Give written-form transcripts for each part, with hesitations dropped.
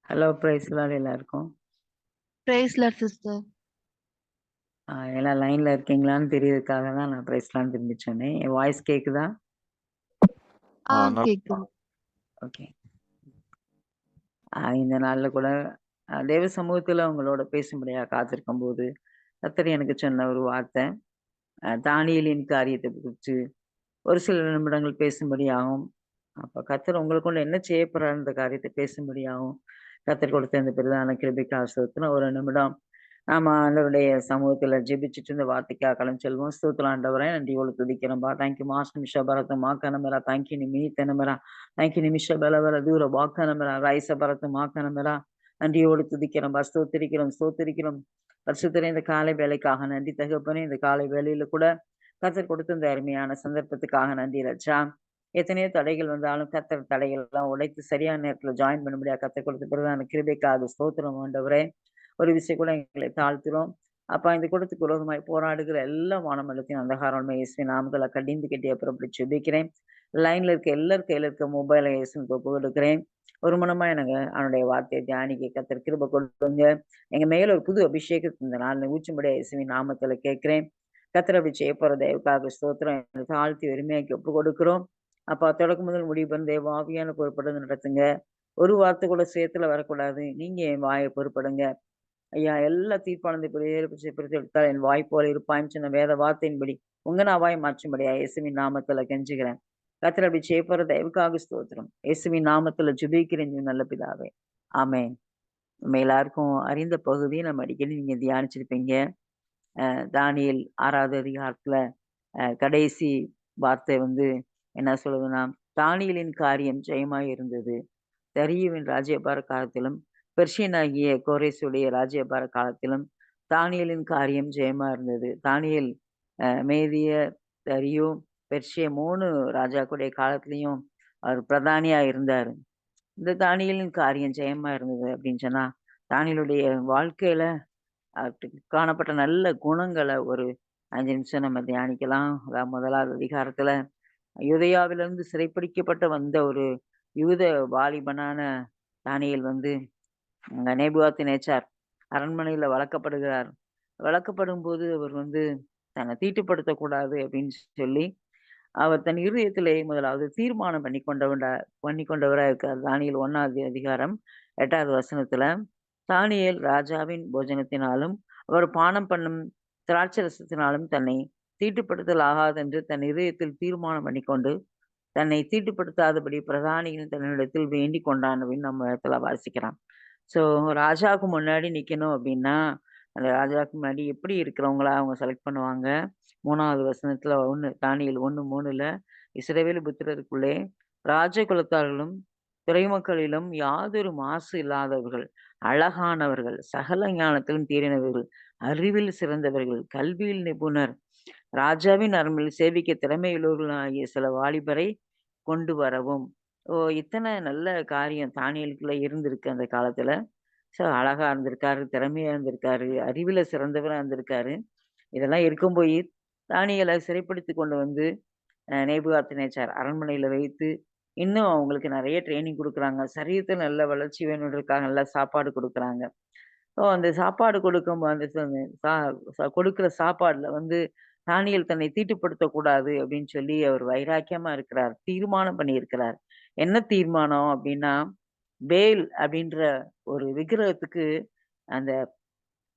Hello praise எல்லாருக்கும். Praise lord sister. எல்லாம் லைன்ல இருக்கீங்களான்னு தெரியறதுக்காக தான் நான் பிரைஸ்லாம் திரும்பி சொன்னேன். என் வாய்ஸ் கேக்குதா? கேக்குது. ஓகே. இந்த நாள்ல கூட தேவ சமூகத்துல உங்களோட பேசும்படியா காத்திருக்கும் போது கர்த்தர் எனக்கு சொன்ன ஒரு வார்த்தை, தானியேலின் காரியத்தை குறித்து ஒரு சில நிமிடங்கள் பேசும்படியாகும். அப்ப கர்த்தர் உங்களுக்குள்ள என்ன செய்ய போறார் இந்த காரியத்தை பேசும்படியாகும் கர்த்தர் கொடுத்த இந்த பிரதான கிருபைக்காக ஸ்தோத்திரம். ஒரு நிமிடம் நாம ஆண்டவருடைய சமூகத்துல ஜெபிச்சுட்டு இந்த வார்த்தைக்காக கலந்து செல்வோம். ஸ்தோத்திரம் ஆண்டவரே, நன்றியோடு துதிக்கிறோம்பா. தேங்க்யூ மாஸ் நிமிஷ பரத்து மாக்கனமெரா தேங்க்யூ நிமி தெனமெரா தேங்க்யூ நிமிஷ பலவர தூர வாக்கனமெரா ரைச பரத்து மாக்கனமெரா நன்றியோடு துதிக்கிறோம்பா. ஸ்தோத்திரிக்கிறோம். பரிசுத்தரே, இந்த காலை வேலைக்காக நன்றி தகப்பனே. இந்த காலை வேலையில கூட கர்த்தர் கொடுத்த இந்த அருமையான சந்தர்ப்பத்துக்காக நன்றி ரட்சா. எத்தனையோ தடைகள் வந்தாலும் கர்த்தர் தடைகள் எல்லாம் உடைத்து சரியான நேரத்துல ஜாயின் பண்ண முடியாது. கர்த்தர் கொடுத்த பிரதான கிருபைக்காக ஸ்தோத்திரம் ஆண்டவரே. ஒரு விஷயம் கூட எங்களை தாழ்த்துறோம். அப்பா, இந்த கூட்டத்துக்கு விரோதமாய் போராடுகிற எல்லா வானமண்டலத்தையும் அந்தகாரம் இயேசுவின் நாமத்துல கடிந்து கட்டி அப்புறம் அப்படி ஜெபிக்கிறேன். லைன்ல இருக்க எல்லாரும் கையில இருக்க மொபைலை இயேசுவின் ஒப்பு கொடுக்கிறேன். ஒரு மனமா எனக்கு அவனுடைய வார்த்தையை தியானிக்க கர்த்தர் கிருபை கொடுங்க. எங்க மேல ஒரு புது அபிஷேகத்தை இந்த நாள் ஊச்சும்படியா இயேசுவின் நாமத்துல கேட்கிறேன். கர்த்தர் அப்படி செய்ய போற தயவுக்காக ஸ்தோத்திரம். எங்களை தாழ்த்தி உரிமையாக்கி ஒப்பு கொடுக்கிறோம். அப்பா, தொடக்கம் முதல் முடிவு பண்ண தேவ ஆவியான பொறுப்படுங்க நடத்துங்க. ஒரு வார்த்தை கூட சேத்துல வரக்கூடாது. நீங்க என் வாயை பொறுப்படுங்க. ஐயா, எல்லா தீர்ப்பானதை பிரித்து எடுத்தால் என் வாய் போல இருப்பாய்ன்னு சொன்ன வேத வார்த்தையின்படி உங்க நாவாய் மாற்றும்படியா இயேசுவின் நாமத்துல கெஞ்சுகிறேன். கர்த்தர் அப்படி செய்ய போற தயவுக்காக ஸ்தோத்திரம். இயேசுவின் நாமத்துல ஜெபிக்கிறேன் நல்ல பிதாவே. ஆமென். நம்ம எல்லாருக்கும் அறிந்த பகுதி நம்ம அடிக்கடி நீங்க தியானிச்சிருப்பீங்க. தானியேல் 6வது அதிகாரத்துல கடைசி வார்த்தை வந்து என்ன சொல்லுதுன்னா, தானியேலின் காரியம் ஜெயமாய் இருந்தது. தரியுவின் ராஜ்யபார காலத்திலும் பெர்ஷியனாகிய கோரேசுடைய ராஜ்யபார காலத்திலும் தானியேலின் காரியம் ஜெயமா இருந்தது. தானியேல் மேதிய, தரியு, பெர்ஷிய 3 ராஜாக்களுடைய காலத்திலையும் அவர் பிரதானியா இருந்தாரு. இந்த தானியேலின் காரியம் ஜெயமா இருந்தது அப்படின்னு சொன்னா, தானியேலுடைய வாழ்க்கையில அவருக்கு காணப்பட்ட நல்ல குணங்கள ஒரு 5 நிமிஷம் நம்ம தியானிக்கலாம். அதாவது 1வது அதிகாரத்துல யூதேயாவிலிருந்து சிறைப்பிடிக்கப்பட்டு வந்த ஒரு யூத வாலிபனான தானியேல் வந்து நேபுகாத்நேச்சார் அரண்மனையில வளர்க்கப்படுகிறார். வளர்க்கப்படும்போது அவர் வந்து தன்னை தீட்டுப்படுத்தக்கூடாது அப்படின்னு சொல்லி, அவர் தன் இருதயத்திலே முதலாவது தீர்மானம் பண்ணிக்கொண்டவரா இருக்கார். தானியேல் 1வது அதிகாரம் 8வது வசனத்துல, தானியேல் ராஜாவின் போஜனத்தினாலும் அவர் பானம் பண்ணும் திராட்சரசத்தினாலும் தன்னை தீட்டுப்படுத்தல் ஆகாதென்று தன் இதயத்தில் தீர்மானம் பண்ணிக்கொண்டு, தன்னை தீட்டுப்படுத்தாதபடி பிரதானிகள் தன்னிடத்தில் வேண்டிக் கொண்டான் அப்படின்னு நம்ம இடத்துல வாசிக்கிறோம். ஸோ ராஜாவுக்கு முன்னாடி நிக்கணும் அப்படின்னா, அந்த ராஜாவுக்கு முன்னாடி எப்படி இருக்கிறவங்கள அவங்க செலக்ட் பண்ணுவாங்க. 3வது வசனத்துல தானியேல் 1:3ல இஸ்ரவேல் புத்திரருக்குள்ளே ராஜகுலத்தார்களும் துறைமக்களிலும் யாதொரு மாசு இல்லாதவர்கள், அழகானவர்கள், சகல ஞானத்திலும் தேறினவர்கள், அறிவில் சிறந்தவர்கள், கல்வியில் நிபுணர், ராஜாவின் அரண்மனையில் சேவிக்க திறமையுள்ளவர்களாகிய சில வாலிபரை கொண்டு வரவும். இத்தனை நல்ல காரியம் தானியேலுக்குள்ள இருந்திருக்கு அந்த காலத்துல. அழகா இருந்திருக்காரு, திறமையா இருந்திருக்காரு, அறிவுல சிறந்தவரா இருந்திருக்காரு. இதெல்லாம் இருக்கும் போய் தானியேல சிறைப்பிடித்துக் கொண்டு வந்து நேபுகாத்நேச்சார் அரண்மனையில வைத்து, இன்னும் அவங்களுக்கு நெறைய ட்ரெய்னிங் குடுக்குறாங்க. சரீரத்துல நல்ல வளர்ச்சி வேணுன்றதுக்காக நல்லா சாப்பாடு குடுக்குறாங்க. அந்த சாப்பாடு கொடுக்கும் அந்த சா ச கொடுக்கிற சாப்பாடுல வந்து தானியேல் தன்னை தீட்டுப்படுத்தக் கூடாது அப்படின்னு சொல்லி அவர் வைராக்கியமா இருக்கிறார். தீர்மானம் பண்ணியிருக்கிறார். என்ன தீர்மானம் அப்படின்னா, பேல் அப்படின்ற ஒரு விக்கிரகத்துக்கு அந்த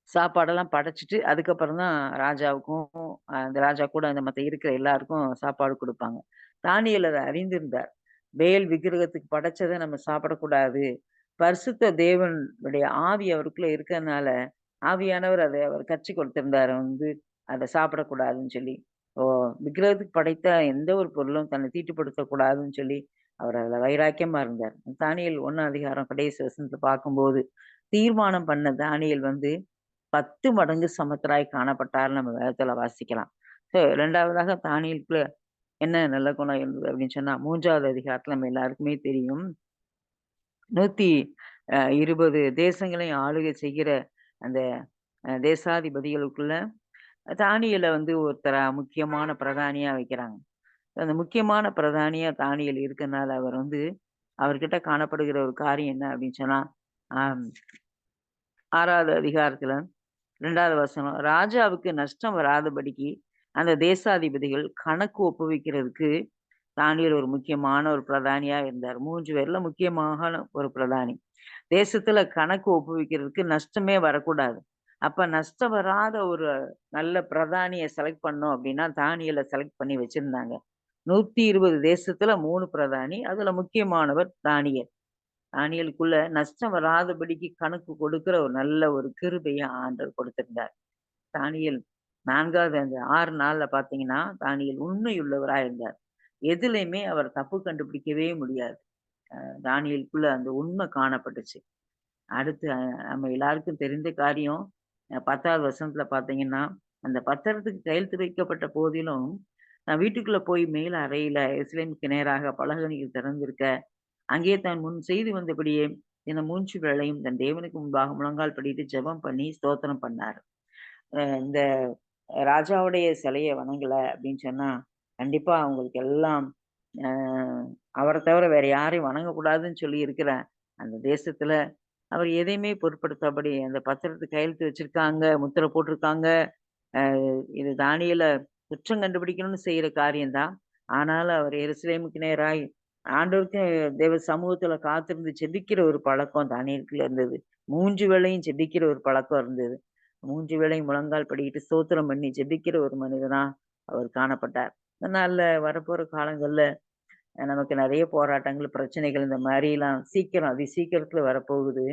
சாப்பாடெல்லாம் படைச்சுட்டு, அதுக்கப்புறம் தான் ராஜாவுக்கும், அந்த ராஜா கூட அந்த மத்த இருக்கிற எல்லாருக்கும் சாப்பாடு குடுப்பாங்க. தானியேல் அத அறிந்திருந்தார். பேல் விக்கிரகத்துக்கு படைச்சத நம்ம சாப்பிடக்கூடாது. பரிசுத்த தேவனுடைய ஆவி அவருக்குள்ள இருக்கறனால, ஆவியானவர் அத அவர் கற்றுக் கொடுத்திருந்தாரு வந்து, அத சாப்பிடக்கூடாதுன்னு சொல்லி. ஓ விக்கிரகத்துக்கு படைத்த எந்த ஒரு பொருளும் தன்னை தீட்டுப்படுத்தக் கூடாதுன்னு சொல்லி, அவர் அதுல வைராக்கியமா இருந்தார். தானியேல் 1 அதிகாரம் கடைசி வசனத்துல பார்க்கும்போது, தீர்மானம் பண்ண தானியேல் வந்து 10 மடங்கு சமத்தராய் காணப்பட்டார்ன்னு நம்ம வேதத்துல வாசிக்கலாம். 2வதாக தானியேலுக்குள்ள என்ன நல்ல குணம் இருந்தது அப்படின்னு சொன்னா, 3வது அதிகாரத்துல நம்ம எல்லாருக்குமே தெரியும். 120 தேசங்களையும் ஆளுகை செய்கிற அந்த தேசாதிபதிகளுக்குள்ள தானியேல வந்து ஒருத்தரா முக்கியமான பிரதானியா வைக்கிறாங்க. அந்த முக்கியமான பிரதானியா தானியேல் இருக்கனால அவர் வந்து அவர்கிட்ட காணப்படுகிற ஒரு காரியம் என்ன அப்படின்னு சொன்னா, ஆம். 6வது அதிகாரத்துல 2வது வசனம். ராஜாவுக்கு நஷ்டம் வராதபடிக்கு அந்த தேசாதிபதிகள் கணக்கு ஒப்புவிக்கிறதுக்கு தானியேல் ஒரு முக்கியமான ஒரு பிரதானியா இருந்தார். 3 பேர்ல முக்கியமான ஒரு பிரதானி. தேசத்துல கணக்கு ஒப்புவிக்கிறதுக்கு நஷ்டமே வரக்கூடாது. அப்ப நஷ்டம் வராத ஒரு நல்ல பிரதானிய செலக்ட் பண்ணோம் அப்படின்னா, தானியேல செலக்ட் பண்ணி வச்சிருந்தாங்க. 120 தேசத்துல 3 பிரதானி. அதுல முக்கியமானவர் தானியேல். தானியேலுக்குள்ள நஷ்டம் வராதபடிக்கு கணக்கு கொடுக்கிற ஒரு நல்ல ஒரு கிருபைய ஆண்டவர் கொடுத்திருந்தார். தானியேல் 4வது அந்த 6 நாள்ல பார்த்தீங்கன்னா, தானியேல் உண்மையுள்ளவரா இருந்தார். எதுலயுமே அவர் தப்பு கண்டுபிடிக்கவே முடியாது. தானியேலுக்குள்ள அந்த உண்மை காணப்பட்டுச்சு. அடுத்து நம்ம எல்லாருக்கும் தெரிந்த காரியம் 10வது வசனத்துல பார்த்தீங்கன்னா, அந்த பத்திரத்துக்கு கையெழுத்து வைக்கப்பட்ட போதிலும், நான் வீட்டுக்குள்ள போய் மேல் அறையில எருசலேமுக்கு நேராக பலகணிகள் திறந்திருக்க, அங்கே தான் முன் செய்து வந்தபடியே இந்த 3 வேளையும் தன் தேவனுக்கு முன்பாக முழங்கால் படியிட்டு ஜெபம் பண்ணி ஸ்தோத்திரம் பண்ணார். இந்த ராஜாவுடைய சிலைய வணங்கல அப்படின்னு சொன்னா, கண்டிப்பா அவங்களுக்கு எல்லாம் அ அவர தவிர வேற யாரையும் வணங்கக்கூடாதுன்னு சொல்லி இருக்கிற அந்த தேசத்துல, அவர் எதையுமே பொருட்படுத்தாதபடி அந்த பத்திரத்துக்கு கையெழுத்து வச்சிருக்காங்க, முத்திரை போட்டிருக்காங்க. அ இது தானியேல குற்றம் கண்டுபிடிக்கணும்னு செய்யற காரியம் தான். ஆனாலும் அவர் எருசலேமுக்கு நேராய் ஆண்டவருக்கு தேவ சமூகத்துல காத்திருந்து ஜெபிக்கிற ஒரு பழக்கம் தானியேலுக்குள்ள இருந்தது. 3 வேளையும் ஜெபிக்கிற ஒரு பழக்கம் இருந்தது. 3 வேளையும் முழங்கால் படியிட்டு ஸ்தோத்திரம் பண்ணி ஜெபிக்கிற ஒரு மனிதனா அவர் காணப்பட்டார். இந்த நாள்ல வரப்போற காலங்கள்ல நமக்கு நெறைய போராட்டங்கள், பிரச்சனைகள் இந்த மாரிலாம் சீக்கிரம் சீக்கிரத்துல வரப்போகுது.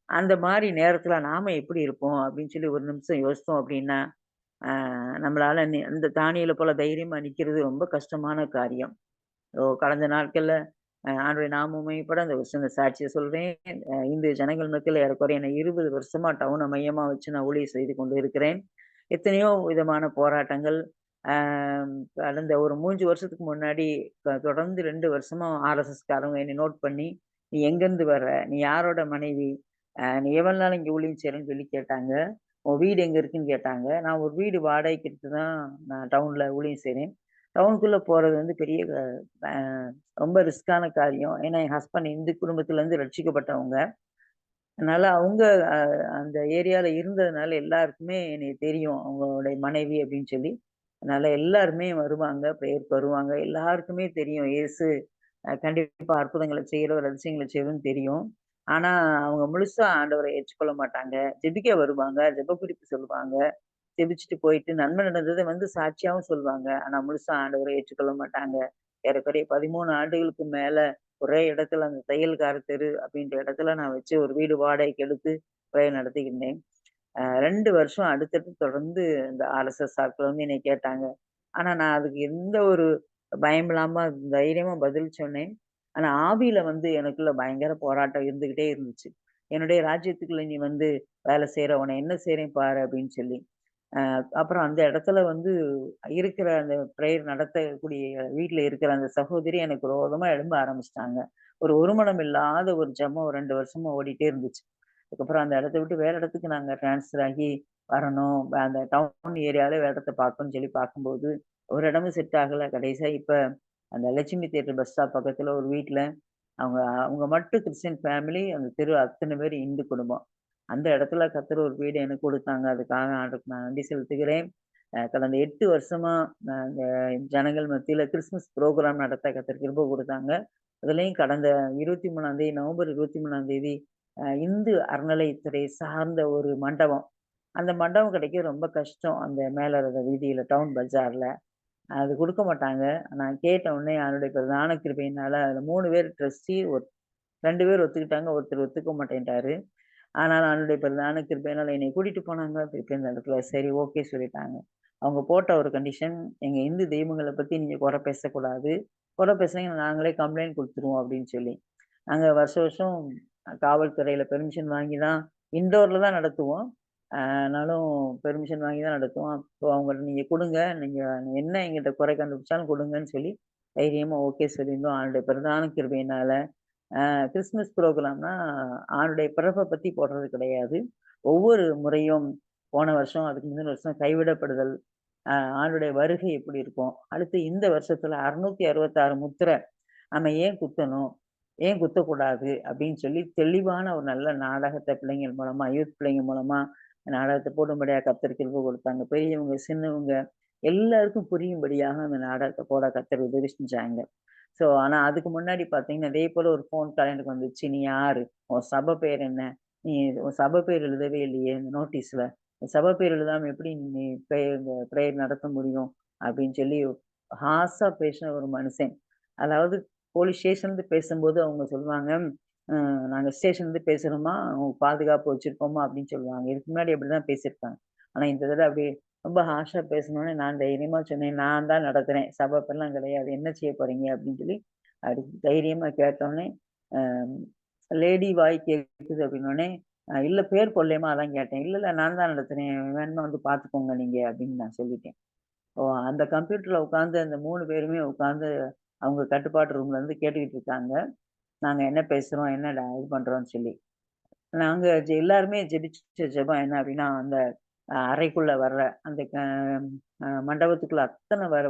அந்த மாரி நேரத்துல நாம எப்படி இருப்போம்? அப்படின்னு சொல்லி ஒரு நிமிஷம் யோசித்தோம் அப்படின்னா, அ நம்மளால இந்த தானியேல போல தைரியமா நிக்கிறது ரொம்ப கஷ்டமான காரியம். கடந்த நாட்கள்ல ஆண்டவருடைய நாமம் மகிமைப்பட அந்த ஒரு சின்ன சாட்சிய சொல்றேன். இந்திய ஜனங்கள் மத்தியில ஏறக்குறைய என்ன 20 வருஷமா டவுன மையமா வச்சு நான் ஊழியம் செய்து கொண்டு இருக்கிறேன். எத்தனையோ விதமான போராட்டங்கள். அ கடந்த ஒரு 3 வருஷத்துக்கு முன்னாடி தொடர்ந்து 2 வருஷமா ஆர்எஸ்எஸ்காரங்க என்னை நோட் பண்ணி, "நீ எங்கேருந்து வர்ற? நீ யாரோட மனைவி? நீ எவ்வளவு நாள் இங்க ஊழியம் செய்றன்னு?" சொல்லி கேட்டாங்க. "உன் வீடு எங்க இருக்குன்னு?" கேட்டாங்க. நான் ஒரு வீடு வாடகைக்கு எடுத்து தான் நான் டவுன்ல ஊழியம் செய்றேன். டவுனுக்குள்ள போறது வந்து பெரிய அ ரொம்ப ரிஸ்க்கான காரியம். ஏன்னா, என் ஹஸ்பண்ட் இந்து குடும்பத்திலருந்து ரட்சிக்கப்பட்டவங்க. அதனால அவங்க அ அந்த ஏரியால இருந்ததுனால எல்லாருக்குமே என்னைய தெரியும். அவங்களுடைய மனைவி அப்படின்னு சொல்லி. அதனால எல்லாருமே வருவாங்க, பிரேயருக்கு வருவாங்க. எல்லாருக்குமே தெரியும் இயேசு கண்டிப்பா அற்புதங்கள செய்றவர், அதிசயங்கள செய்றவர்ன்னு தெரியும். ஆனா, அவங்க முழுசா ஆண்டவர ஏற்றுக்கொள்ள மாட்டாங்க. ஜெபிக்க வருவாங்க, ஜெப குறிப்பு சொல்லுவாங்க. ஜெபிச்சுட்டு போயிட்டு நன்மை நடந்தத வந்து சாட்சியாவும் சொல்லுவாங்க. ஆனா முழுசா ஆண்டவர ஏற்றுக்கொள்ள மாட்டாங்க. ஏறக்குறைய 13 ஆண்டுகளுக்கு மேல ஒரே இடத்துல அந்த தையல்கார தெரு அப்படின்ற இடத்துல நான் வச்சு ஒரு வீடு வாடகைக்கு எடுத்து நடத்திக்கிருந்தேன். 2 வருஷம் அடுத்தடுத்து தொடர்ந்து இந்த ஆர்எஸ்எஸ் ஆட்கள் வந்து என்னைய கேட்டாங்க. ஆனா நான் அதுக்கு எந்த ஒரு பயம் இல்லாம தைரியமா பதில் சொன்னேன். ஆனா ஆவியில வந்து எனக்குள்ள பயங்கர போராட்டம் இருந்துகிட்டே இருந்துச்சு. என்னுடைய ராஜ்யத்துக்குள்ள நீ வந்து வேலை செய்ற, உன்னை என்ன செய்றேன் பாரு அப்படின்னு சொல்லி. அப்புறம் அந்த இடத்துல வந்து இருக்கிற அந்த பிரேயர் நடத்தக்கூடிய வீட்ல இருக்கிற அந்த சகோதரி எனக்கு விரோதமா எழும்ப ஆரம்பிச்சுட்டாங்க. ஒரு மனம் இல்லாத ஒரு ஜெபம் 2 வருஷமா ஓடிட்டே இருந்துச்சு. அதுக்கப்புறம் அந்த இடத்த விட்டு வேற இடத்துக்கு நாங்க ட்ரான்ஸ்ஃபர் ஆகி வரணும். அந்த டவுன் ஏரியால வேற இடத்த பார்க்கணும்னு சொல்லி பார்க்கும்போது, ஒரு இடமும் செட் ஆகல. கடைசியா இப்ப அந்த லட்சுமி தியேட்டர் பஸ் ஸ்டாப் பக்கத்துல ஒரு வீட்ல அவங்க அவங்க மட்டும் கிறிஸ்டியன் ஃபேமிலி. அந்த தெரு அத்தன பேர் இந்து குடும்பம். அந்த இடத்துல கர்த்தர் ஒரு வீடு எனக்கு குடுத்தாங்க. அதுக்காக ஆண்டவருக்கு நான் நன்றி செலுத்துகிறேன். கடந்த 8 வருஷமா இந்த ஜனங்கள் மத்தியில கிறிஸ்துமஸ் புரோகிராம் நடத்த கர்த்தர் கிருபை குடுத்தாங்க. அதுலயும் கடந்த 23ஆம் தேதி நவம்பர் 23ஆம் தேதி இந்து அறநிலையத்துறை சார்ந்த ஒரு மண்டபம். அந்த மண்டபம் கிடைக்க ரொம்ப கஷ்டம். அந்த மேல வீதியில டவுன் பஜார்ல. அது குடுக்க மாட்டாங்க. நான் கேட்ட உடனே அவருடைய பிரதான கிருபையினால அதுல 3 பேர் ட்ரஸ்டி 2 பேர் ஒத்துக்கிட்டாங்க. ஒருத்தர் ஒத்துக்க மாட்டேன்ட்டாரு. ஆனாலும் ஆண்டவருடைய பிரதான கிருபையினால என்னைய கூட்டிட்டு போனாங்க. திருப்பி அந்த இடத்துல சரி ஓகே சொல்லிட்டாங்க. அவங்க போட்ட ஒரு கண்டிஷன், எங்க இந்து தெய்வங்கள பத்தி நீங்க குறை பேசக்கூடாது. குறை பேசுனீங்கன்னா நாங்களே கம்ப்ளைண்ட் குடுத்துருவோம் அப்படின்னு சொல்லி. நாங்க வருஷம் வருஷம் காவல்துறையில பெர்மிஷன் வாங்கி தான் இன்டோர்ல தான் நடத்துவோம். ஆனாலும் பெர்மிஷன் வாங்கி தான் நடத்துவோம். அப்போ அவங்கள்ட்ட நீங்க குடுங்க. நீங்க என்ன எங்கிட்ட குறை கண்டுபிடிச்சாலும் குடுங்கன்னு சொல்லி தைரியமா ஓகே சொல்லியிருந்தோம். ஆண்டவருடைய பிரதான கிருபையினால. கிறிஸ்துமஸ் ப்ரோகிராம்னா ஆணுடைய பிறப்ப பத்தி போடுறது கிடையாது. ஒவ்வொரு முறையும் போன வருஷம், அதுக்கு முந்தின வருஷம் கைவிடப்படுதல், அ ஆண்டுடைய வருகை எப்படி இருக்கும்? அடுத்து இந்த வருஷத்துல 666 முத்திரை நம்ம ஏன் குத்தணும்? ஏன் குத்தக்கூடாது அப்படின்னு சொல்லி தெளிவான ஒரு நல்ல நாடகத்த பிள்ளைங்கள் மூலமா, யூத் பிள்ளைங்க மூலமா நாடகத்த போடும்படியா கர்த்தர் கிருபை கொடுத்தாங்க. பெரியவங்க, சின்னவங்க எல்லாருக்கும் புரியும்படியாக அந்த நாடகத்த போட கர்த்தர் உதவி செஞ்சாங்க. ஆனா அதுக்கு முன்னாடி பார்த்தீங்கன்னா, இதே போல ஒரு ஃபோன் கால் எனக்கு வந்துச்சு. "நீ யாரு? உன் சபை பேர் என்ன? நீ உன் சபை பேர் எழுதவே இல்லையே இந்த நோட்டீஸ்ல. சபை பேர் எழுதாம எப்படி நீ பிரேயர் நடத்த முடியும்?" அப்படின்னு சொல்லி ஹார்ஸா பேசின ஒரு மனுஷன். அதாவது போலீஸ் ஸ்டேஷன்லருந்து பேசும்போது அவங்க சொல்லுவாங்க, "அ நாங்க ஸ்டேஷன்லருந்து பேசுறோம்மா, உங்க பாதுகாப்பு வச்சிருக்கோம்மா" அப்படின்னு சொல்லுவாங்க. இதுக்கு முன்னாடி அப்படிதான் பேசியிருக்காங்க. ஆனா இந்த தடவ அப்படியே ரொம்ப ஹார்ஷா பேசினோனே நான் தைரியமா சொன்னேன், "நான் தான் நடத்துறேன். சபை அப்படிலாம் கிடையாது. என்ன செய்ய போறீங்க?" அப்படின்னு சொல்லி அப்படி தைரியமா கேட்டோனே, அ லேடி வாய் கேட்குது அப்படின்னோனே, இல்ல பேர் போடலையேம்மா அதான் கேட்டேன்." "இல்ல, இல்ல நான் தான் நடத்துறேன். வேணும்னா வந்து பார்த்துக்கோங்க நீங்க" அப்படின்னு நான் சொல்லிட்டேன். அந்த கம்ப்யூட்டர்ல உட்கார்ந்து அந்த 3 பேருமே உட்கார்ந்து அவங்க கட்டுப்பாட்டு ரூம்ல இருந்து கேட்டுக்கிட்டு இருக்காங்க. நாங்க என்ன பேசுறோம், என்ன இது பண்றோம்ன்னு சொல்லி. நாங்க எல்லாருமே ஜெபிச்ச ஜெபம் என்ன அப்டின்னா, அந்த அறைக்குள்ள வர்ற அந்த மண்டபத்துக்குள்ள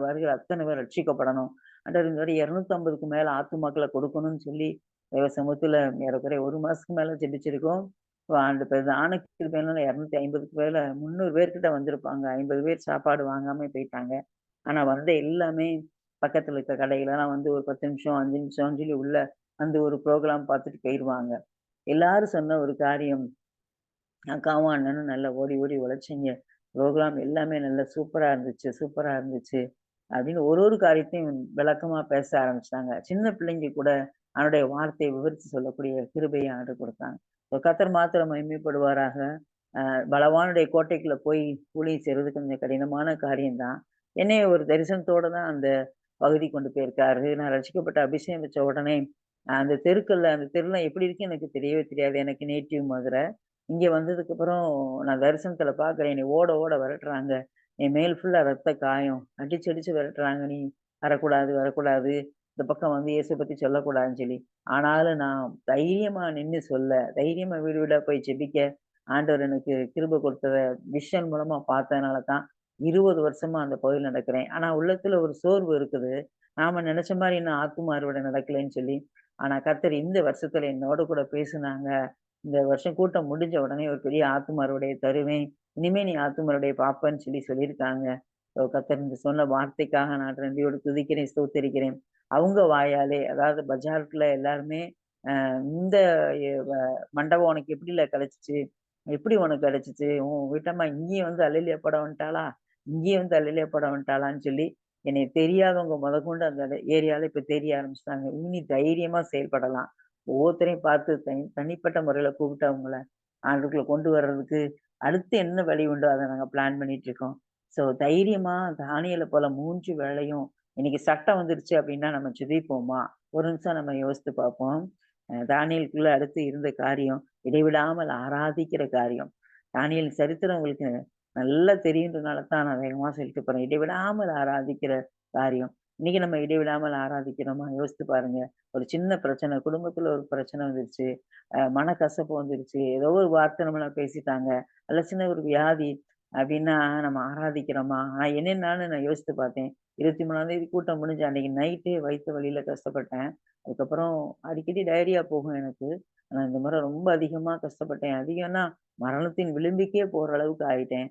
வருகிற அத்தன பேர் ரட்சிக்கப்படணும். ஆண்டவரே இந்த மாரி 250க்கு மேல ஆத்துமாக்கள கொடுக்கணும்னு சொல்லி தேவ சமூகத்துல ஏறக்குறைய 1 மாசத்துக்கு மேல ஜெபிச்சிருக்கோம். அந்த தான கிருபையினால 250க்கு மேல 300 பேர்கிட்ட வந்திருப்பாங்க. 50 பேர் சாப்பாடு வாங்காம போயிட்டாங்க. ஆனா வந்த எல்லாமே பக்கத்துல இருக்க கடையிலலாம் வந்து ஒரு 10 நிமிஷம், 5 நிமிஷம்னு சொல்லி உள்ள வந்து ஒரு ப்ரோகிராம் பார்த்துட்டு போயிருவாங்க. எல்லாரும் சொன்ன ஒரு காரியம், அக்காவும் அண்ணனும் நல்லா ஓடி ஓடி உழைச்சீங்க. ப்ரோகிராம் எல்லாமே நல்லா சூப்பரா இருந்துச்சு, சூப்பரா இருந்துச்சு. அப்படின்னு ஒரு ஒரு காரியத்தையும் விளக்கமா பேச ஆரம்பிச்சுட்டாங்க. சின்ன பிள்ளைங்க கூட அவனுடைய வார்த்தையை விவரிச்சு சொல்லக்கூடிய கிருபைய ஆண்டவர் குடுத்தாங்க. கர்த்தர் மாத்திரம் மகிமைப்படுவாராக. பலவானுடைய கோட்டைக்குள்ள போய் ஊழியம் செய்றது கொஞ்சம் கடினமான காரியம் தான். என்னைய ஒரு தரிசனத்தோட தான் அந்த பகுதி கொண்டு போயிருக்காரு. நான் ரட்சிக்கப்பட்ட அபிஷேகம் வச்ச உடனே, அந்த தெருலாம் எப்படி இருக்குன்னு எனக்கு தெரியவே தெரியாது. எனக்கு நேட்டிவ் மதுரை. இங்க வந்ததுக்கப்புறம் நான் தரிசனத்துல பார்க்குறேன். என்னைய ஓட ஓட விரட்டுறாங்க. என் மேல் ஃபுல்லா ரத்த காயம். அடிச்சு அடிச்சு விரட்டுறாங்க. "நீ வரக்கூடாது, வரக்கூடாது. இந்த பக்கம் வந்து இயேசுவ பத்தி சொல்லக்கூடாதுன்னு" சொல்லி. ஆனாலும் நான் தைரியமா நின்னு சொல்ல, தைரியமா வீடு வீடா போய் ஜெபிக்க, ஆண்டவர் எனக்கு கிருபை கொடுத்தத விஷன் மூலமா பார்த்ததுனால தான் 20 வருஷமா அந்த பகுதியில நடக்கிறேன். ஆனா உள்ளத்துல ஒரு சோர்வு இருக்குது. நாம நெனச்ச மாரி இன்னும் ஆத்தும அறுவடை நடக்கலைன்னு சொல்லி. ஆனா கர்த்தர் இந்த வருஷத்துல என்னோட கூட பேசுனாங்க. இந்த வருஷம் கூட்டம் முடிஞ்ச உடனே ஒரு பெரிய ஆத்தும அறுவடைய தருவேன். இனிமே நீ ஆத்தும அறுவடைய பார்ப்பன்னு சொல்லி சொல்லியிருக்காங்க. கர்த்தர் இந்த சொன்ன வார்த்தைக்காக நான் நன்றியோடு துதிக்கிறேன், ஸ்தோத்திரிக்கிறேன். அவங்க வாயாலே அதாவது பஜாருக்குள்ள எல்லாருமே இந்த எ வ மண்டபம் உனக்கு எப்படில கிடைச்சுச்சு? எப்படி உனக்கு கிடைச்சுச்சு? உன் வீட்டம்மா இங்கேயும் வந்து அல்லேலூயா பாட வந்துட்டாளா? இங்கேயும் வந்து அல்லேலூயா பாட வந்துட்டாளான்னு சொல்லி, என்னைய தெரியாதவங்க மொதற்கொண்டு அந்த ஏரியால இப்ப தெரிய ஆரம்பிச்சுட்டாங்க. இனி தைரியமா செயல்படலாம். ஒவ்வொருத்தரையும் பார்த்து தனிப்பட்ட முறையில கூப்பிட்டு அவங்கள ஆண்டவருக்குள்ள கொண்டு வர்றதுக்கு, அடுத்து என்ன வழி உண்டோ அத நாங்க பிளான் பண்ணிட்டு இருக்கோம். தைரியமா தானியேல போல 3 வேளையும் இன்னைக்கு சட்டம் வந்துருச்சு அப்டின்னா நம்ம ஜெபிப்போமா? ஒரு நிமிஷம் நம்ம யோசித்து பார்ப்போம். தானியேலுக்குள்ள அடுத்து இருந்த காரியம், இடைவிடாமல் ஆராதிக்கிற காரியம். தானியேல் சரித்திரம் உங்களுக்கு நல்லா தெரியுன்றனால தான் நான் வேகமா சொல்லிட்டு போறேன். இடைவிடாமல் ஆராதிக்கிற காரியம். இன்னைக்கு நம்ம இடைவிடாமல் ஆராதிக்கிறோமா? யோசித்து பாருங்க. ஒரு சின்ன பிரச்சனை, குடும்பத்துல ஒரு பிரச்சனை வந்துருச்சு. மனக்கசப்பு வந்துருச்சு. ஏதோ ஒரு வார்த்தை நம்மள பேசிட்டாங்க. அல்ல சின்ன ஒரு வியாதி அப்டின்னா நம்ம ஆராதிக்கிறோமா? என்னைய நான் யோசித்து பார்த்தேன். 23ஆம் தேதி கூட்டம் முடிஞ்சு அன்னைக்கு நைட்டே வயித்து வலியில கஷ்டப்பட்டேன். அதுக்கப்புறம் அடிக்கடி டயரியா போகும் எனக்கு. ஆனா இந்த முறை ரொம்ப அதிகமா கஷ்டப்பட்டேன். அதிகம்னா மரணத்தின் விளிம்புக்கே போற அளவுக்கு ஆயிட்டேன்.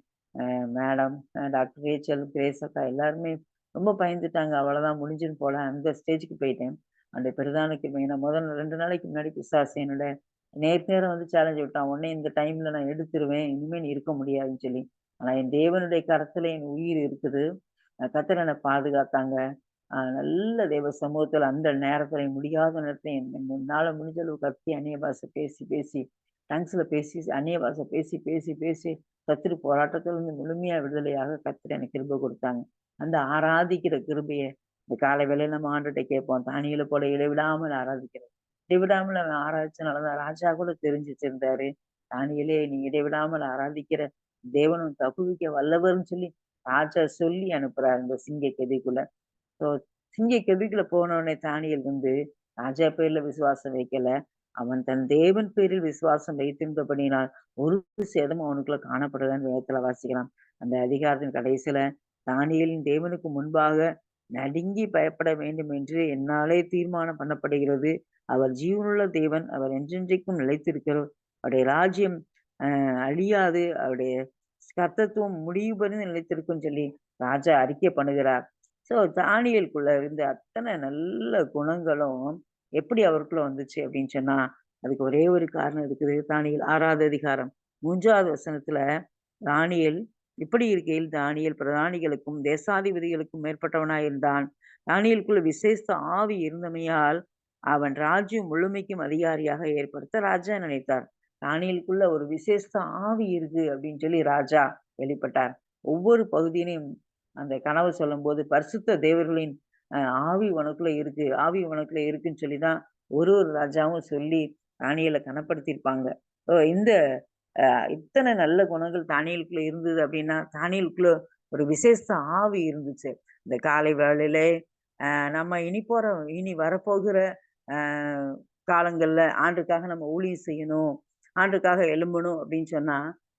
மேடம், டாக்டர் ரேச்சல், கிரேஸ் அக்கா எல்லாருமே ரொம்ப பயந்துட்டாங்க. அவ்வளோதான் முடிஞ்சுரும் போல அந்த ஸ்டேஜ்க்கு போயிட்டேன். அந்த பிரதான கிருபை நான் முதல்ல 2 நாளைக்கு முன்னாடி பிசாசு என்னோட நேருக்கு நேரா வந்து சேலஞ்ச் விட்டான். உடனே இந்த டைம்ல நான் எடுத்துருவேன். இனிமே நீ இருக்க முடியாதுன்னு சொல்லி. ஆனா என் தேவனுடைய கரத்துல என் உயிர் இருக்குது. கர்த்தர் என்ன பாதுகாத்தாங்க. நல்ல தேவ சமூகத்துல அந்த நேரத்துல முடியாத நேரத்துல என்னால முடிஞ்ச அளவு கத்தி அந்நிய பாஷை பேசி, பேசி டங்ஸ்ல பேசி, அந்நிய பாஷை பேசி, பேசி, பேசி கர்த்தர் போராட்டத்திலிருந்து முழுமையா விடுதலையாக கர்த்தர் எனக்கு கிருபை குடுத்தாங்க. அந்த ஆராதிக்கிற கிருபைய இந்த காலை வேளையில நம்ம ஆண்டவர்ட்ட கேட்போம். தானியேல போல இடைவிடாமல் ஆராதிக்கிறது. இடைவிடாமல் அவன் ஆராதிச்சனால தான் ராஜா கூட தெரிஞ்சு வச்சிருந்தாரு. தானியேலே நீ இடைவிடாமல் ஆராதிக்கிற தேவன் உன்னை தப்புவிக்க வல்லவர்ன்னு சொல்லி ராஜா சொல்லி அனுப்புறாரு இந்த சிங்க கெபிக்குள்ள. ஸோ சிங்க கெபிக்குள்ள போனவுடனே தானியேல் வந்து ராஜா பேர்ல விசுவாசம் வைக்கல. அவன் தன் தேவன் பேரில் விசுவாசம் வைத்திருந்தபடியினால் ஒரு சேதமும் அவனுக்குள்ள காணப்படலன்னு வேதத்துல வாசிக்கலாம். அந்த அதிகாரத்தின் கடைசியில தானியேலின் தேவனுக்கு முன்பாக நடுங்கி பயப்பட வேண்டும் என்று என்னாலே தீர்மானம் பண்ணப்படுகிறது. அவர் ஜீவனுள்ள தேவன். அவர் என்றென்றைக்கும் நிலைத்திருக்கிறவர். அவருடைய ராஜ்யம் அழியாது. அவருடைய கர்த்தத்துவம் முடிவு பரியந்தம் நிலைத்திருக்கும்ன்னு சொல்லி ராஜா அறிக்கை பண்ணுகிறார். ஸோ தானியேலுக்குள்ள இருந்த அத்தனை நல்ல குணங்களும் எப்படி அவருக்குள்ள வந்துச்சு அப்படின்னு சொன்னா, அதுக்கு ஒரே ஒரு காரணம் இருக்குது. தானியேல் 6வது அதிகாரம் 3வது வசனத்துல தானியேல் இப்படி இருக்கையில் தானியேல் பிரதானிகளுக்கும் தேசாதிபதிகளுக்கும் மேற்பட்டவனாய் இருந்தான். தானியேலுக்குள்ள விசேஷ ஆவி இருந்தமையால் அவன் ராஜ்யம் முழுமைக்கும் அதிகாரியாக ஏற்படுத்த ராஜா நினைத்தார். தானியேலுக்குள்ள ஒரு விசேஷ ஆவி இருக்கு அப்படின்னு சொல்லி ராஜா வெளிப்பட்டார். ஒவ்வொரு பகுதியிலும் அந்த கனவு சொல்லும்போது பரிசுத்த தேவர்களின் ஆவி உனக்குள்ள இருக்கு, ஆவி உனக்குள்ள இருக்குன்னு சொல்லி தான் ஒரு ஒரு ராஜாவும் சொல்லி தானியேல கனப்படுத்தியிருப்பாங்க. இந்த இத்தனை நல்ல குணங்கள் தானியேலுக்குள்ள இருந்தது அப்படின்னா, தானியேலுக்குள்ள ஒரு விசேஷ ஆவி இருந்துச்சு. இந்த காலை வேளையிலே நம்ம இனி வரப்போகிற அ காலங்கள்ல ஆண்டுக்காக நம்ம ஊழியம் செய்யணும், ஆண்டுக்காக எழும்பணும் அப்படின்னு சொன்னா,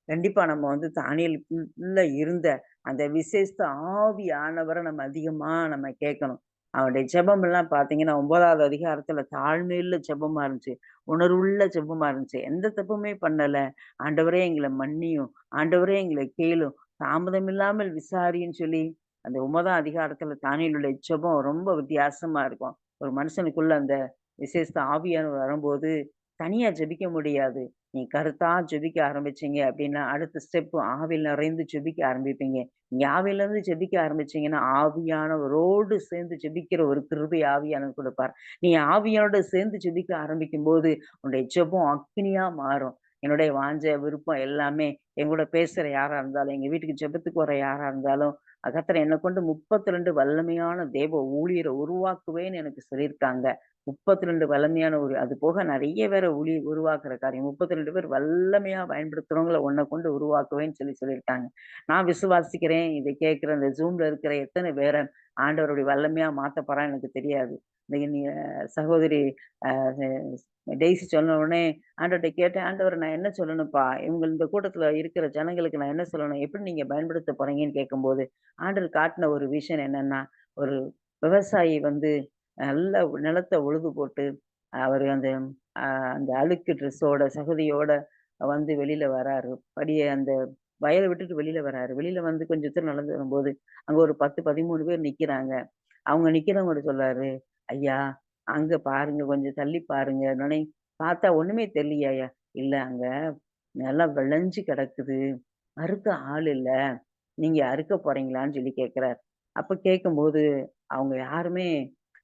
கண்டிப்பா நம்ம வந்து தானியேலுக்குள்ள இருந்த அந்த விசேஷ ஆவியானவர நம்ம அதிகமா நம்ம கேட்கணும். அவனுடைய ஜெபமெல்லாம் பார்த்தீங்கன்னா, 9வது அதிகாரத்துல தாழ்மையுள்ள ஜெபமா இருந்துச்சு. உணர்வுள்ள ஜெபமா இருந்துச்சு. எந்த தப்புமே பண்ணல. ஆண்டவரே எங்கள மன்னியும். ஆண்டவரே எங்கள கேளும். தாமதம் இல்லாமல் விசாரின்னு சொல்லி, அந்த 9ஆம் அதிகாரத்துல தானியேலுடைய ஜெபம் ரொம்ப வித்தியாசமா இருக்கும். ஒரு மனுஷனுக்குள்ள அந்த விசேஷ ஆவியானவர் வரும்போது, தனியா ஜெபிக்க முடியாது. நீ கருத்தா ஜெபிக்க ஆரம்பிச்சீங்க அப்படின்னா, அடுத்த ஸ்டெப் ஆவியில நிறைந்து ஜெபிக்க ஆரம்பிப்பீங்க. நீங்க ஆவியிலருந்து ஜெபிக்க ஆரம்பிச்சீங்கன்னா, ஆவியானவரோடு சேர்ந்து ஜெபிக்கிற ஒரு கிருபை ஆவியானவர் கொடுப்பார். நீ ஆவியானோட சேர்ந்து ஜெபிக்க ஆரம்பிக்கும்போது, உன்னுடைய ஜெபம் அக்கினியா மாறும். என்னுடைய வாஞ்சை, விருப்பம் எல்லாமே என் கூட பேசுற யாரா இருந்தாலும், எங்க வீட்டுக்கு ஜெபத்துக்கு வர யாரா இருந்தாலும், கர்த்தர் என்ன கொண்டு 32 வல்லமையான தேவ ஊழியர உருவாக்குவேன்னு எனக்கு சொல்லியிருக்காங்க. 32 வல்லமையான அது போக நெறைய பேர உருவாக்குற காரியம். 32 பேர் வல்லமையா பயன்படுத்துறவங்கள உன்ன கொண்டு உருவாக்குவேன்னு சொல்லியிருக்காங்க. நான் விசுவாசிக்கிறேன். இத கேட்கிற இந்த Zoomல இருக்கிற எத்தன பேர ஆண்டவர் வல்லமையா மாத்தப் போறான்னு எனக்கு தெரியாது. இன்னைக்கு சகோதரி அ டெய்ஸி சொன்ன உடனே ஆண்டவர்ட்ட கேட்டேன். ஆண்டவரே நான் என்ன சொல்லணும்ப்பா? இவங்க இந்த கூட்டத்துல இருக்கிற ஜனங்களுக்கு நான் என்ன சொல்லணும்? எப்படி நீங்க பயன்படுத்த போறீங்கன்னு கேட்கும்போது, ஆண்டவர் காட்டுன ஒரு விஷன் என்னன்னா, ஒரு விவசாயி வந்து நல்ல நிலத்த உழுது போட்டு, அவரு அந்த அ அந்த அழுக்கு ட்ரெஸ்ஸோட, சகதியோட வந்து வெளியில வராரு. அந்த வயல விட்டுட்டு வெளியில வராரு. வெளியில வந்து கொஞ்சம் தூரம் நடந்து வரும்போது, அங்க ஒரு 10, 13 பேர் நிக்கிறாங்க. அவங்க நிக்கிறவங்கட்ட சொல்றாரு, "ஐயா, அங்க பாருங்க, கொஞ்சம் தள்ளி பாருங்கன்னோனே, பார்த்தா ஒண்ணுமே தெரியலையாயா? இல்ல அங்க நிலம் விளைஞ்சு கிடக்குது. அறுக்க ஆள் இல்ல. நீங்க அறுக்க போறீங்களான்னு சொல்லி கேட்கிறாரு. அப்ப கேட்கும்போது, அவங்க யாருமே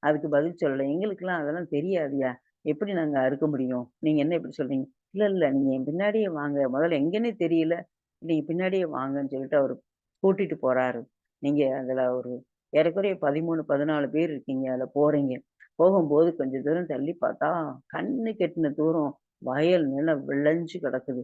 அதுக்கு பதில் சொல்லல. எங்களுக்கெல்லாம் அதெல்லாம் தெரியாதுய்யா. எப்படி நாங்க அறுக்க முடியும்? நீங்க என்ன இப்படி சொல்றீங்க? இல்ல, இல்ல. நீங்க என் பின்னாடியே வாங்க. முதல்ல எங்கன்னே தெரியல. நீங்க பின்னாடியே வாங்கன்னு சொல்லிட்டு அவரு கூட்டிட்டு போறாரு. நீங்க அதுல ஒரு ஏறக்குறைய 13, 14 பேர் இருக்கீங்க. அதுல போறீங்க. போகும்போது கொஞ்சம் தூரம் தள்ளி பார்த்தா, கண்ணுக்கு எட்டுன தூரம் வயல் நிலம் விளைஞ்சு கிடக்குது.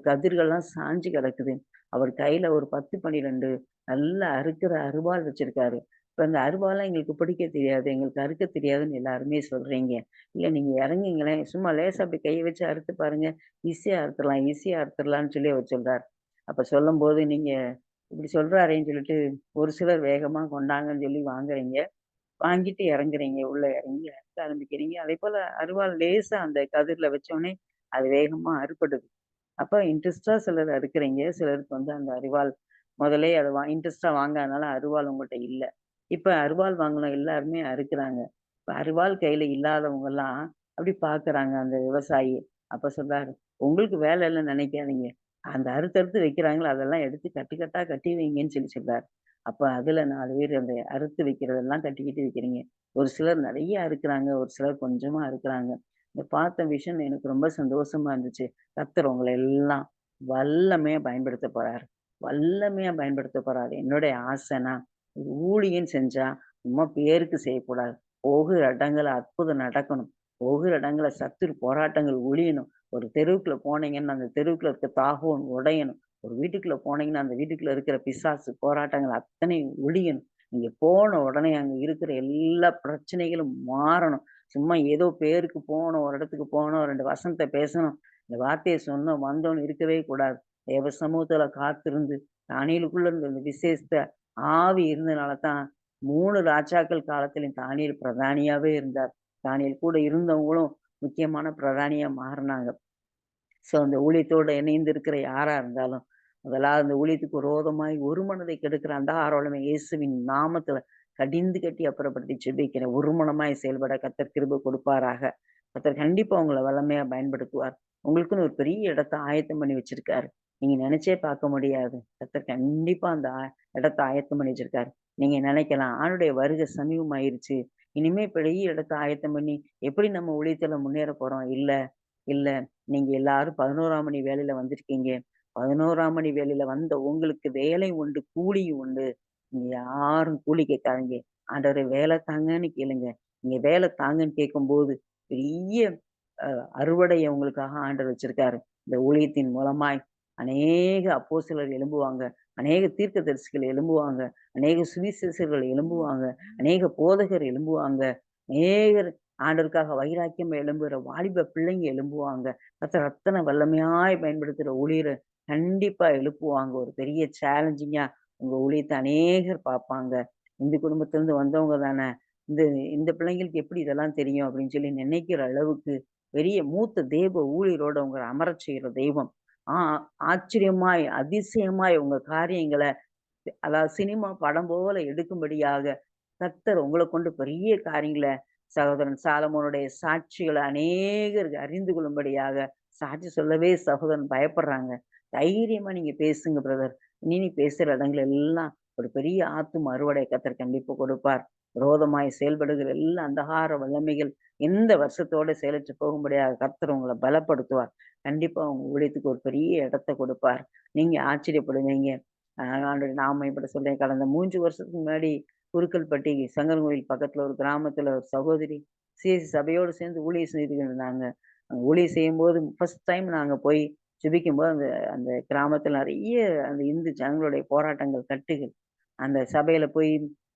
கதிர்கள்லாம் சாஞ்சு கிடக்குது. அவர் கையில ஒரு 10, 12 நல்லா அறுக்கிற அருவாள் வச்சிருக்காரு. இப்ப அந்த அருவாள்லாம் எங்களுக்கு பிடிக்க தெரியாது. எங்களுக்கு அறுக்க தெரியாதுன்னு எல்லாருமே சொல்றீங்க. இல்ல நீங்க இறங்குங்களேன். சும்மா லேசா அப்படி கைய வச்சு அறுத்து பாருங்க. ஈஸியா அறுத்துறலாம், ஈஸியா அறுத்துறலாம்ன்னு சொல்லி அவர் சொல்றாரு. அப்ப சொல்லும்போது நீங்க இப்படி சொல்றாரேன்னு சொல்லிட்டு ஒரு சிலர் வேகமா கொண்டாங்கன்னு சொல்லி வாங்குறீங்க. வாங்கிட்டு இறங்குறீங்க. உள்ள இறங்கி அறுக்க ஆரம்பிக்கிறீங்க. அதேபோல அருவாள் லேசா அந்த கதிர்ல வச்சோனே, அது வேகமா அறுபடுது. அப்ப இன்ட்ரெஸ்ட்டா சிலர் அறுக்குறீங்க. சிலருக்கு வந்து அந்த அரிவாள் முதல்லயே அத இன்ட்ரெஸ்ட்டா வாங்காதனால அருவாள் உங்கள்ட்ட இல்ல. இப்ப அருவாள் வாங்குன எல்லாருமே அறுக்குறாங்க. இப்ப அருவாள் கையில இல்லாதவங்கலாம் அப்படி பார்க்குறாங்க அந்த விவசாயி. அப்ப சொல்றாரு, "உங்களுக்கு வேலை இல்லன்னு நெனைக்காதீங்க. அந்த அறுத்து அறுத்து வைக்கிறாங்கல்ல, அதெல்லாம் எடுத்து கட்டு கட்டா கட்டி வைங்கன்னு" சொல்லி சொல்றாரு. அப்ப அதுல 4 பேர் அந்த அறுத்து வைக்கிறதெல்லாம் கட்டிக்கிட்டு வைக்கிறீங்க. ஒரு சிலர் நெறைய அறுக்குறாங்க. ஒரு சிலர் கொஞ்சமா அறுக்குறாங்க. இத பார்த்த விஷன் எனக்கு ரொம்ப சந்தோஷமா இருந்துச்சு. கர்த்தர் உங்கள எல்லாம் வல்லமையா பயன்படுத்தப் போறாரு. வல்லமையா பயன்படுத்தப் போறாரு. என்னுடைய ஆசைன்னா, ஊழியம் செஞ்சா சும்மா பேருக்கு செய்யக்கூடாது. போகிற இடங்கள்ல அற்புதம் நடக்கணும். போகிற இடங்கள்ல சத்துரு போராட்டங்கள் ஒழியணும். ஒரு தெருவுக்குள்ள போனீங்கன்னா, அந்த தெருவுக்குள்ள இருக்க தாகம் உடையணும். ஒரு வீட்டுக்குள்ள போனீங்கன்னா, அந்த வீட்டுக்குள்ள இருக்கிற பிசாசு போராட்டங்கள் அத்தனை ஒழியணும். நீங்க போன உடனே அங்க இருக்கிற எல்லா பிரச்சனைகளும் மாறணும். சும்மா ஏதோ பேருக்கு போனோம், ஒரு இடத்துக்கு போனோம், 2 வசனத்த பேசணும். இந்த வார்த்தைய சொன்னோம், வந்தோம்ன்னு இருக்கவே கூடாது. தேவ சமூகத்துல காத்திருந்து, அணிலுக்குள்ள இருந்த இந்த விசேஷத்த ஆவி இருந்தனால தான், 3 ராஜாக்கள் காலத்திலும் தானியேல் பிரதானியாவே இருந்தார். தானியேல் கூட இருந்தவங்களும் முக்கியமான பிரதானியா மாறுனாங்க. அந்த ஊழியத்தோட இணைந்து இருக்கிற யாரா இருந்தாலும், முதலாவது அந்த ஊழியத்துக்கு விரோதமாய் ஒரு மனதை கெடுக்கிற அந்த ஆரோளமே இயேசுவின் நாமத்துல கடிந்து கட்டி அப்புறப்படுத்தி ஜெபிக்கிறேன். ஒரு மனமாய் செயல்பட கர்த்தர் கிருபை கொடுப்பாராக. கர்த்தர் கண்டிப்பா உங்கள வல்லமையா பயன்படுத்துவார். உங்களுக்குன்னு ஒரு பெரிய இடத்த ஆயத்தம் பண்ணி வச்சிருக்காரு. நீங்க நெனச்சே பார்க்க முடியாது. கர்த்தர் கண்டிப்பா அந்த இடத்த ஆயத்தம் பண்ணி வச்சிருக்காரு. நீங்க நெனைக்கலாம், ஆண்டுடைய வருகை சமீபமாயிருச்சு. இனிமே பெரிய இடத்த ஆயத்தம் பண்ணி எப்படி நம்ம ஊழியத்துல முன்னேற போறோம்? இல்ல, இல்ல. நீங்க எல்லாரும் 11ஆம் மணி வேலையில வந்திருக்கீங்க. 11ஆம் மணி வேலையில வந்த உங்களுக்கு வேலை உண்டு, கூலியும் உண்டு. நீங்க யாரும் கூலி கேட்காதீங்க. ஆண்டவரே வேலை தாங்கன்னு கேளுங்க. நீங்க வேலை தாங்கன்னு கேட்கும்போது, பெரிய அ அறுவடைய உங்களுக்காக ஆண்டவர் வச்சிருக்காரு. இந்த ஊழியத்தின் மூலமாய் அநேக அப்போஸ்தலர் எழும்புவாங்க. அநேக தீர்க்கதரிசிகள் எழும்புவாங்க. அநேக சுவிசேஷகர்கள் எழும்புவாங்க. அநேக போதகர் எழும்புவாங்க. அநேகர் ஆண்டவருக்காக வைராக்கியமா எழும்புகிற வாலிப பிள்ளைங்க எழும்புவாங்க. கர்த்தர் அத்தன வல்லமையாய் பயன்படுத்துற ஊழியர கண்டிப்பா எழுப்புவாங்க. ஒரு பெரிய சேலஞ்சிங்கா உங்க ஊழியத்த அநேகர் பார்ப்பாங்க. இந்து குடும்பத்திலருந்து வந்தவங்க தானே. இந்த இந்த பிள்ளைங்களுக்கு எப்படி இதெல்லாம் தெரியும் அப்படின்னு சொல்லி நினைக்கிற அளவுக்கு பெரிய மூத்த தேவ ஊழியரோட உங்கள அமரச் செய்ற தெய்வம். ஆ ஆச்சரியமாய், அதிசயமாய் உங்க காரியங்கள அதாவது சினிமா படம் போல எடுக்கும்படியாக கர்த்தர் உங்கள கொண்டு பெரிய காரியங்கள சகோதரன் சாலமோனுடைய சாட்சிகள அநேகருக்கு அறிந்து கொள்ளும்படியாக சாட்சி சொல்லவே சகோதரன் பயப்படுறாங்க. தைரியமா நீங்க பேசுங்க பிரதர். இனி நீ பேசுற இடங்கள் எல்லாம் ஒரு பெரிய ஆத்தும அறுவடை கர்த்தர் கண்டிப்பா கொடுப்பார். விரோதமாய் செயல்படுகிற எல்லா அந்தகார வல்லமைகள் இந்த வருஷத்தோட செயலற்று போகும்படியாக கர்த்தர் உங்கள பலப்படுத்துவார். கண்டிப்பா உங்க ஊழியத்துக்கு ஒரு பெரிய இடத்த கொடுப்பார். நீங்க ஆச்சரியப்படுவீங்க. ஆண்டவருடைய நாமம் இப்படி சொல்றேன். கடந்த 3 வருஷத்துக்கு முன்னாடி குருக்கல்பட்டி சங்கரன்கோவில் பக்கத்துல ஒரு கிராமத்துல ஒரு சகோதரி சிஎஸ்சி சபையோடு சேர்ந்து ஊழியம் செய்துட்டு இருந்தாங்க. ஊழியம் செய்யும்போது ஃபர்ஸ்ட் டைம் நாங்க போய் ஜெபிக்கும்போது அந்த அந்த கிராமத்துல நெறைய அந்த இந்து ஜனங்களுடைய போராட்டங்கள், கட்டுகள். அந்த சபையில போய்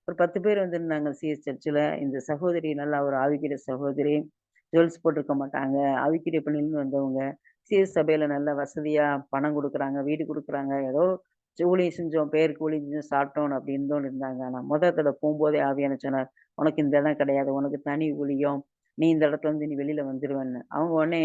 ஒரு 10 பேர் வந்திருந்தாங்க சிஎஸ் சர்ச்சுல. இந்த சகோதரி நல்லா ஒரு ஆவிக்குரிய சகோதரி. ஜுவல்ஸ் போட்டிருக்க மாட்டாங்க. ஆவிக்குரிய பணியிலிருந்து வந்தவங்க. சிஎஸ் சபையில நல்ல வசதியா பணம் குடுக்குறாங்க, வீடு குடுக்குறாங்க. ஏதோ ஊழியம் செஞ்சோம், பேருக்கு ஊழியம் செஞ்சோம், சாப்பிட்டோம் அப்படி இருந்தோம்னு இருந்தாங்க. ஆனா தடவ போம்போதே ஆவியானவர் சொன்னார், "உனக்கு இந்த இடம் கிடையாது. உனக்கு தனி ஊழியம். நீ இந்த இடத்துல இருந்து நீ வெளியில வந்துருவேன்னு." அவங்க உடனே,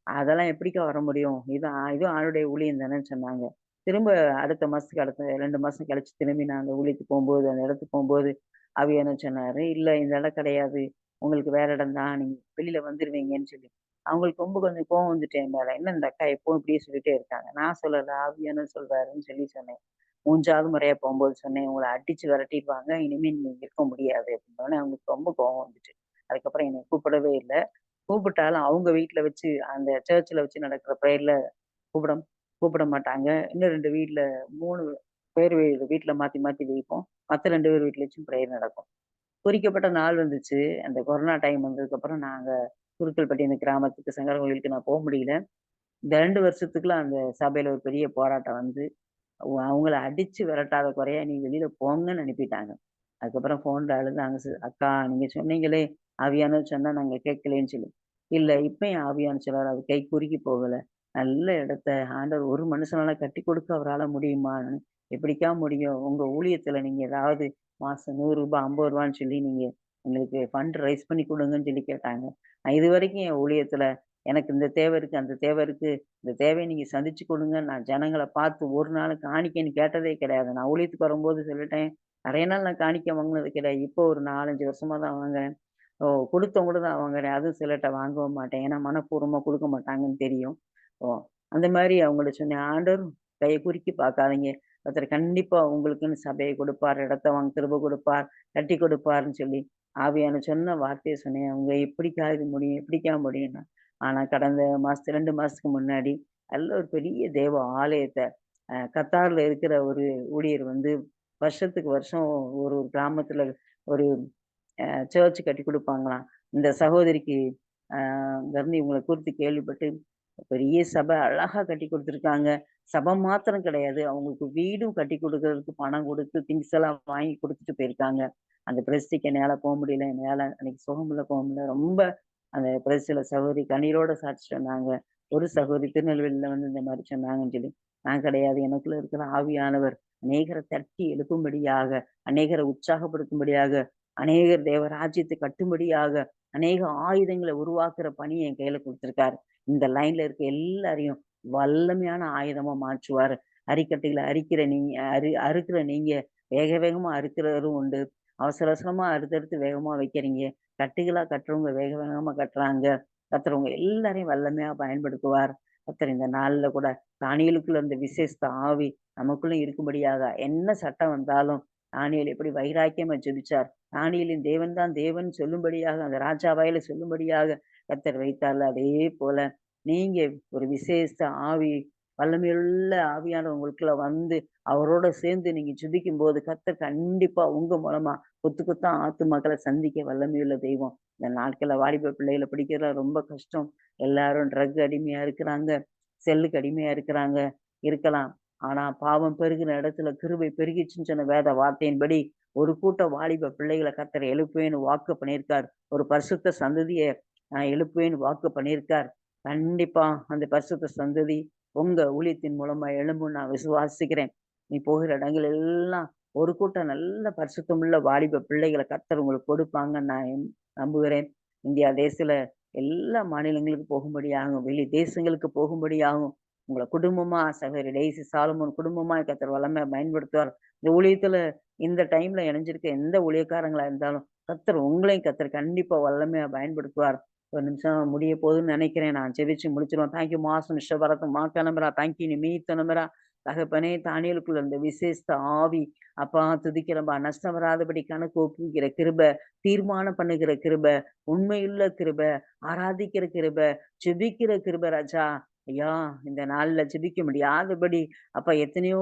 "அதெல்லாம் எப்படிக்கா வர முடியும்? இதுவும் ஆண்டுடைய ஊழியம் தானேன்னு" சொன்னாங்க. திரும்ப அடுத்த மாசத்துக்கு அடுத்த 2 மாசம் கழிச்சு திரும்பி நாங்க ஊழியத்துக்கு போம்போது, அந்த இடத்துக்கு போம்போது, ஆவியானவர் சொன்னாரு, "இல்ல இந்த இடம் கிடையாது. உங்களுக்கு வேற இடம் தான். நீங்க வெளியில வந்துருவீங்கன்னு" சொல்லி. அவங்களுக்கு ரொம்ப கொஞ்சம் கோவம் வந்துட்டு என் மேல. "என்ன இந்த அக்கா எப்பவும் இப்படியே சொல்லிட்டே இருக்காங்க." நான் சொல்லல, ஆவியானவர் சொல்றாருன்னு சொல்லி சொன்னேன். 3வது முறையா போம்போது சொன்னேன், "உங்கள அடிச்சு விரட்டிருவாங்க. இனிமே நீங்க இங்க இருக்க முடியாது." அப்படின்னோனே அவங்களுக்கு ரொம்ப கோவம் வந்துட்டு. அதுக்கப்புறம் என்னைய கூப்பிடவே இல்ல. கூப்பிட்டாலும் அவங்க வீட்ல வச்சு அந்த சர்ச்ல வச்சு நடக்கிற பிரேயர்ல கூப்பிட கூப்பிட மாட்டாங்க. இன்னும் 2 வீட்ல 3 பேர் வீட்ல மாத்தி மாத்தி வைப்போம். மத்த 2 பேர் வீட்லயாச்சும் பிரேயர் நடக்கும். குறிக்கப்பட்ட நாள் வந்துச்சு. அந்த கொரோனா டைம் வந்ததுக்கப்புறம் நாங்க குருக்கல்பட்டி அந்த கிராமத்துக்கு சங்கரன் கோயிலுக்கு நான் முடியல. இந்த 2 வருஷத்துக்குள்ள அந்த சபையில ஒரு பெரிய போராட்டம் வந்து அவங்கள அடிச்சு விரட்டாத குறையா நீ வெளியில போங்கன்னு அனுப்பிட்டாங்க. அதுக்கப்புறம் ஃபோன்ல அழுதாங்க. "அக்கா நீங்க சொன்னீங்களே, ஆவியானவர் சொன்னா நாங்க கேட்கலன்னு" சொல்லி. இல்ல இப்பயும் ஆவியானவர் சொல்றாரு, அது கை குறுகி போகல. நல்ல இடத்த ஆண்டவர் ஒரு மனுஷனால கட்டிக் கொடுக்க அவரால முடியுமான்னு, எப்படிக்கா முடியும்? உங்க ஊழியத்துல நீங்க ஏதாவது மாசம் ரூ. 100 ரூ. 50ன்னு சொல்லி நீங்க எங்களுக்கு ஃபண்ட் ரைஸ் பண்ணி குடுங்கன்னு சொல்லி கேட்டாங்க. நான் இதுவரைக்கும் என் ஊழியத்துல எனக்கு இந்த தேவை இருக்கு, அந்த தேவை இருக்கு. இந்த தேவைய நீங்க சந்திச்சு கொடுங்க. நான் ஜனங்கள பார்த்து ஒரு நாளும் காணிக்கைன்னு கேட்டதே கிடையாது. நான் ஊழியத்துக்கு வரும்போது சொல்லிட்டேன். நெறைய நாள் நான் காணிக்கை வாங்குனது கிடையாது. இப்போ ஒரு 4, 5 வருஷமா தான் வாங்குறேன். ஓ குடுத்தவங்க தான் வாங்குறேன். அதுவும் சிலர்ட்ட வாங்கவும் மாட்டேன். ஏன்னா மனப்பூர்வமா குடுக்க மாட்டாங்கன்னு தெரியும். ஓ அந்த மாரி அவங்கள்ட்ட சொன்னேன். ஆண்டவர் கைய குறுக்கி பார்க்காதீங்க. ஒருத்தர் கண்டிப்பா உங்களுக்குன்னு சபைய கொடுப்பார். இடத்த வாங்க கிருப கொடுப்பார். கட்டிக் கொடுப்பார்ன்னு சொல்லி ஆவியானவர் சொன்ன வார்த்தைய சொன்னேன். அவங்க எப்படிக்கா இது முடியும்? எப்படிக்கா முடியும்ன்னா ஆனா கடந்த 2 மாசத்துக்கு முன்னாடி நல்ல ஒரு பெரிய தேவ ஆலயத்த கத்தார்ல இருக்கிற ஒரு ஊழியர் வந்து வருஷத்துக்கு வருஷம் ஒரு ஒரு கிராமத்துல ஒரு சர்ச் கட்டிக் குடுப்பாங்களாம். இந்த சகோதரிக்கு அ இங்கருந்து இவங்கள குறித்து கேள்விப்பட்டு பெரிய சபை அழகா கட்டிக் குடுத்துருக்காங்க. சபை மாத்திரம் கிடையாது. அவங்களுக்கு வீடும் கட்டிக் குடுக்குறதுக்கு பணம் குடுத்து திங்ஸ் எல்லாம் வாங்கி குடுத்துட்டு போயிருக்காங்க. அந்த பிரதிஷ்டைக்கு என்னால முடியல. என்னால அன்னைக்கு சுகம் இல்ல, கோவம் இல்ல. ரொம்ப அந்த பிரதிஷ்டையில சகோதரி கண்ணீரோட சாட்சி சொன்னாங்க. ஒரு சகோதரி திருநெல்வேலியில வந்து இந்த மாரி சொன்னாங்கன்னு சொல்லி. நான் கிடையாது. எனக்குள்ள இருக்கிற ஆவியானவர் அநேகரை தட்டி எழுப்பும்படியாக, அநேகரை உற்சாகப்படுத்தும்படியாக, அநேகர் தேவ ராஜ்யத்தை கட்டும்படியாக, அநேக ஆயுதங்கள உருவாக்குற பணிய என் கையில குடுத்திருக்காரு. இந்த லைன்ல இருக்க எல்லாரையும் வல்லமையான ஆயுதமா மாற்றுவாரு. அரிக்கட்டைகள அரிக்கிற நீங்க அறுக்கிற நீங்க வேக வேகமா அறுக்கிறவரும் உண்டு. அவசர அவசரமா அறுத்தறுத்து வேகமா வைக்கிறீங்க. கட்டுகளா கட்டுறவங்க வேக வேகமா கட்டுறாங்க. கர்த்தர் உங்க எல்லாரையும் வல்லமையா பயன்படுத்துவார். கர்த்தர் இந்த நாள்ல கூட தானியேலுக்குள்ள அந்த விசேஷித்த ஆவி நமக்குள்ள இருக்கும்படியாக, என்ன சட்டம் வந்தாலும் தானியேல் எப்படி வைராக்கியமா ஜெபிச்சார். தானியேலின் தேவன் தான் தேவன் சொல்லும்படியாக, அந்த ராஜா வாயில சொல்லும்படியாக கர்த்தர் வைத்தார்ல, அதே போல நீங்க ஒரு விசேஷ ஆவி, வல்லமையுள்ள ஆவியானவர் உங்களுக்குள்ள வந்து, அவரோட சேர்ந்து நீங்க ஜெபிக்கும்போது, கர்த்தர் கண்டிப்பா உங்க மூலமா கொத்து கொத்தா ஆத்துமாக்கள சந்திக்க வல்லமையுள்ள தெய்வம். இந்த நாட்கள்ல வாலிப பிள்ளைகள பிடிக்கிறதுலாம் ரொம்ப கஷ்டம். எல்லாரும் ட்ரக் அடிமையா இருக்கிறாங்க. செல்லுக்கு அடிமையா இருக்கிறாங்க. இருக்கலாம். ஆனா பாவம் பெருகின இடத்துல கிருபை பெருகிச்சுன்னு சொன்ன வேத வார்த்தையின்படி, ஒரு கூட்டம் வாலிப பிள்ளைகள கர்த்தர் எழுப்புவேன்னு வாக்கு பண்ணியிருக்கார். ஒரு பரிசுத்த சந்ததிய நான் எழுப்புவேன்னு வாக்கு பண்ணியிருக்கார். கண்டிப்பா அந்த பரிசுத்த சந்ததி உங்க ஊழியத்தின் மூலமா எழும்பும்னு நான் விசுவாசிக்கிறேன். நீ போகிற இடங்கள் எல்லாம் ஒரு கூட்டம் நல்ல பரிசுத்தமுள்ள வாலிப பிள்ளைகள கர்த்தர் உங்களுக்கு கொடுப்பாங்கன்னு நான் நம்புகிறேன். இந்தியா தேசத்துல எல்லா மாநிலங்களுக்கு போகும்படியாகும், வெளி தேசங்களுக்கு போகும்படியாகும். உங்கள குடும்பமா சகோதரி டெய்சி சாலமோன் குடும்பமா கர்த்தர் வல்லமையா பயன்படுத்துவார். இந்த ஊழியத்துல இந்த டைம்ல இணைஞ்சிருக்க எந்த ஊழியக்காரங்களா இருந்தாலும், கர்த்தர் உங்களையும் கண்டிப்பா வல்லமையா பயன்படுத்துவார். ஒரு நிமிஷம் முடிய போகுதுன்னு நினைக்கிறேன். நான் ஜெபிச்சு முடிச்சுருவேன். தேங்க்யூ மாசம் நிஷபரத்து மாக்கனமரா தேங்க்யூ நிமீத்தனமரா தகப்பனே தானியேலுக்குள்ள இந்த விசேஷ ஆவி அப்பா துதிக்கிறம்பா நஷ்டம் வராதபடி கணக்கு ஒப்புவிக்கிற கிருபை, தீர்மானம் பண்ணுகிற கிருபை, உண்மையுள்ள கிருபை, ஆராதிக்கிற கிருபை, ஜெபிக்கிற கிருபை ராஜா. ஐயா, இந்த நாள்ல ஜெபிக்க முடியாதபடி அப்பா எத்தனையோ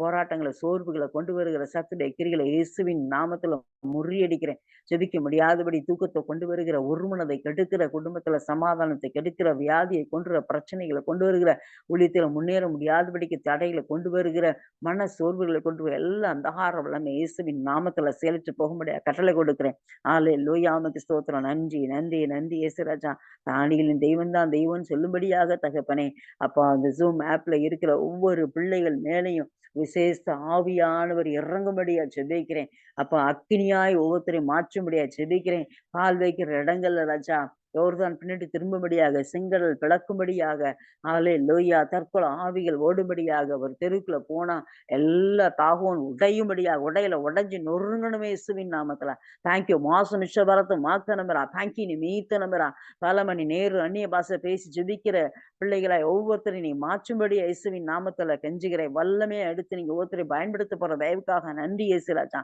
போராட்டங்கள, சோர்வுகள கொண்டு வருகிற சத்துடைய கிரிகள இயேசுவின் நாமத்துல முறியடிக்கிறேன். ஜெபிக்க முடியாதபடி தூக்கத்த கொண்டு வருகிற, ஒருமனதை கெடுக்கிற, குடும்பத்துல சமாதானத்தை கெடுக்கிற, வியாதியை கொண்டுவர, பிரச்சனைகள கொண்டு வருகிற, ஊழியத்துல முன்னேற முடியாதபடிக்கு தடைகள கொண்டு வருகிற, மன சோர்வுகள கொண்டு வர எல்லா அந்தகார வல்லமை இயேசுவின் நாமத்துல செயலற்று போகும்படியா கட்டளை கொடுக்கிறேன். ஹalleluya உமக்கு ஸ்தோத்திரம். நன்றி, நன்றி, நன்றி இயேசு ராஜா. தானியேலின் தெய்வம் தான் தெய்வம்னு சொல்லும்படியாக தகப்பனே, அப்பா அந்த Zoom ஆப்ல இருக்கிற ஒவ்வொரு பிள்ளைகள் மேலயும் விசேஷ ஆவியானவர் இறங்கும்படியா ஜெபிக்கிறேன். அப்ப அக்கினியாய் ஒவ்வொருத்தரையும் மாற்றும்படியா ஜெபிக்கிறேன். கால் வைக்கிற இடங்கள்ல ராஜா யோர்தான் பின்னாடி திரும்பும்படியாக, செங்கடல் பிளக்கும்படியாக, ஹalleluya தற்கொலை ஆவிகள் ஓடும்படியாக, ஒரு தெருவுக்குள்ள போனா எல்லா தாகோன் உடையும்படியாக, உடைஞ்சு நொறுங்கணுமே இயேசுவின் நாமத்துல. Thank you. மாசு நிஷபரத்து மாத்த நம்புறா. Thank you. நீ மீத்த நம்புறா. பல மணி நேரம் அந்நிய பாஷை பேசி ஜெபிக்கிற பிள்ளைகளாய் ஒவ்வொருத்தரையும் நீ மாற்றும்படி இயேசுவின் நாமத்துல கெஞ்சுகிறேன். வல்லமையா எடுத்து நீங்க ஒவ்வொருத்தரையும் பயன்படுத்த போற தயவுக்காக நன்றி இயேசு ராஜா.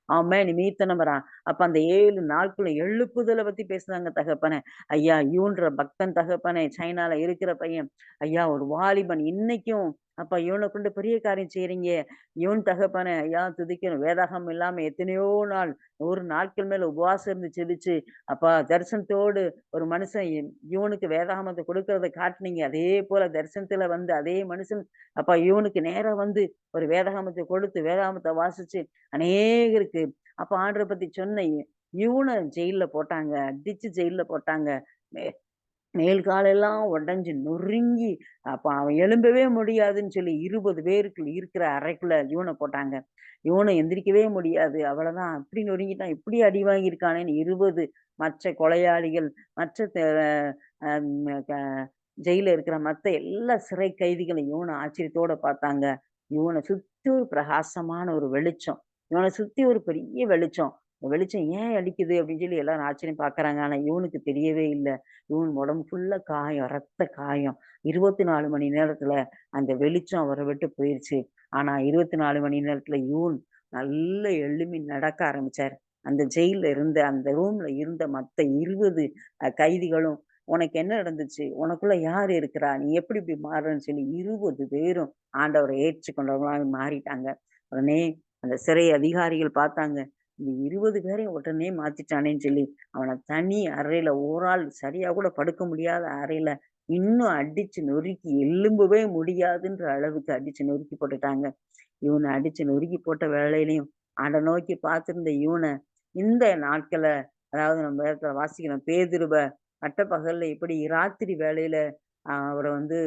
ஆமென். நிமீத்தனமரா. அப்ப அந்த 7 நாட்களும் எழுப்புதல பத்தி பேசுனாங்க தகப்பனே. ஐயா, யூன்ற பக்தன் தகப்பனே, சைனால இருக்கிற பையன். ஐயா, ஒரு வாலிபன் இன்னைக்கும் அப்பா இவன கொண்டு பெரிய காரியம் செய்றீங்க. இவன் தகப்பனே, ஐயா துதிக்கணும். வேதாகமம் இல்லாம எத்தனையோ நாள், 100 நாட்கள் மேல உபவாசம் இருந்து ஜெபிச்சு, அப்பா தரிசனத்தோடு ஒரு மனுஷன் இவனுக்கு வேதாகமத்த கொடுக்கிறத காட்டுனீங்க. அதே போல தரிசனத்துல வந்து அதே மனுஷன் அப்பா இவனுக்கு நேரா வந்து ஒரு வேதாகமத்த கொடுத்து, வேதாகமத்த வாசிச்சு அநேகருக்கு அப்ப ஆண்டவர பத்தி சொன்ன இவன ஜெயில்ல போட்டாங்க. அடிச்சு ஜெயில்ல போட்டாங்க. மே மேல் காலெல்லாம் உடைஞ்சு நொறுங்கி, அப்ப அவன் எழும்பவே முடியாதுன்னு சொல்லி 20 பேருக்கு இருக்கிற அறைக்குள்ள இவன போட்டாங்க. இவனும் எந்திரிக்கவே முடியாது. அவ்வளதான். அப்படி நொறுங்கிட்டான். இப்படி அடி வாங்கியிருக்கானேன்னு 20 மற்ற கொலையாளிகள், மற்ற அ க ஜெயில்ல இருக்கிற மத்த எல்லா சிறை கைதிகளும் இவன ஆச்சரியத்தோட பார்த்தாங்க. இவன சுத்தி ஒரு பிரகாசமான ஒரு வெளிச்சம். இவன சுத்தி ஒரு பெரிய வெளிச்சம். இந்த வெளிச்சம் ஏன் அடிக்குது அப்படின்னு சொல்லி எல்லாரும் ஆச்சரியம் பார்க்கறாங்க. ஆனா இவனுக்கு தெரியவே இல்ல. இவன் உடம்பு ஃபுல்லா காயம், ரத்த காயம். 24 மணி நேரத்துல அந்த வெளிச்சம் அவர விட்டு போயிருச்சு. ஆனா 24 மணி நேரத்துல இவன் நல்ல எழும்பி நடக்க ஆரம்பிச்சாரு. அந்த ஜெயில்ல இருந்த அந்த ரூம்ல இருந்த மத்த 20 கைதிகளும், "உனக்கு என்ன நடந்துச்சு? உனக்குள்ள யார் இருக்கிறா? நீ எப்படி இப்படி மாறுனன்னு?" சொல்லி 20 பேரும் ஆண்டவர ஏற்றுக்கொண்டவங்களா மாறிட்டாங்க. உடனே அந்த சிறை அதிகாரிகள் பார்த்தாங்க. இந்த 20 பேரையும் உடனே மாத்திட்டானேன்னு சொல்லி, அவன தனி அறையில ஒரு ஆள் சரியா கூட படுக்க முடியாத அறையில இன்னும் அடிச்சு நொறுக்கி எலும்பவே முடியாதுன்ற அளவுக்கு அடிச்சு நொறுக்கி போட்டுட்டாங்க. இவன அடிச்சு நொறுக்கி போட்ட வேளையிலயும் அத நோக்கி பார்த்திருந்த இவன இந்த நாட்கள அதாவது நம்ம வேதத்துல வாசிக்கிறோம். பேதுருவ பட்டப்பகல்ல எப்படி ராத்திரி வேளையில அவர வந்து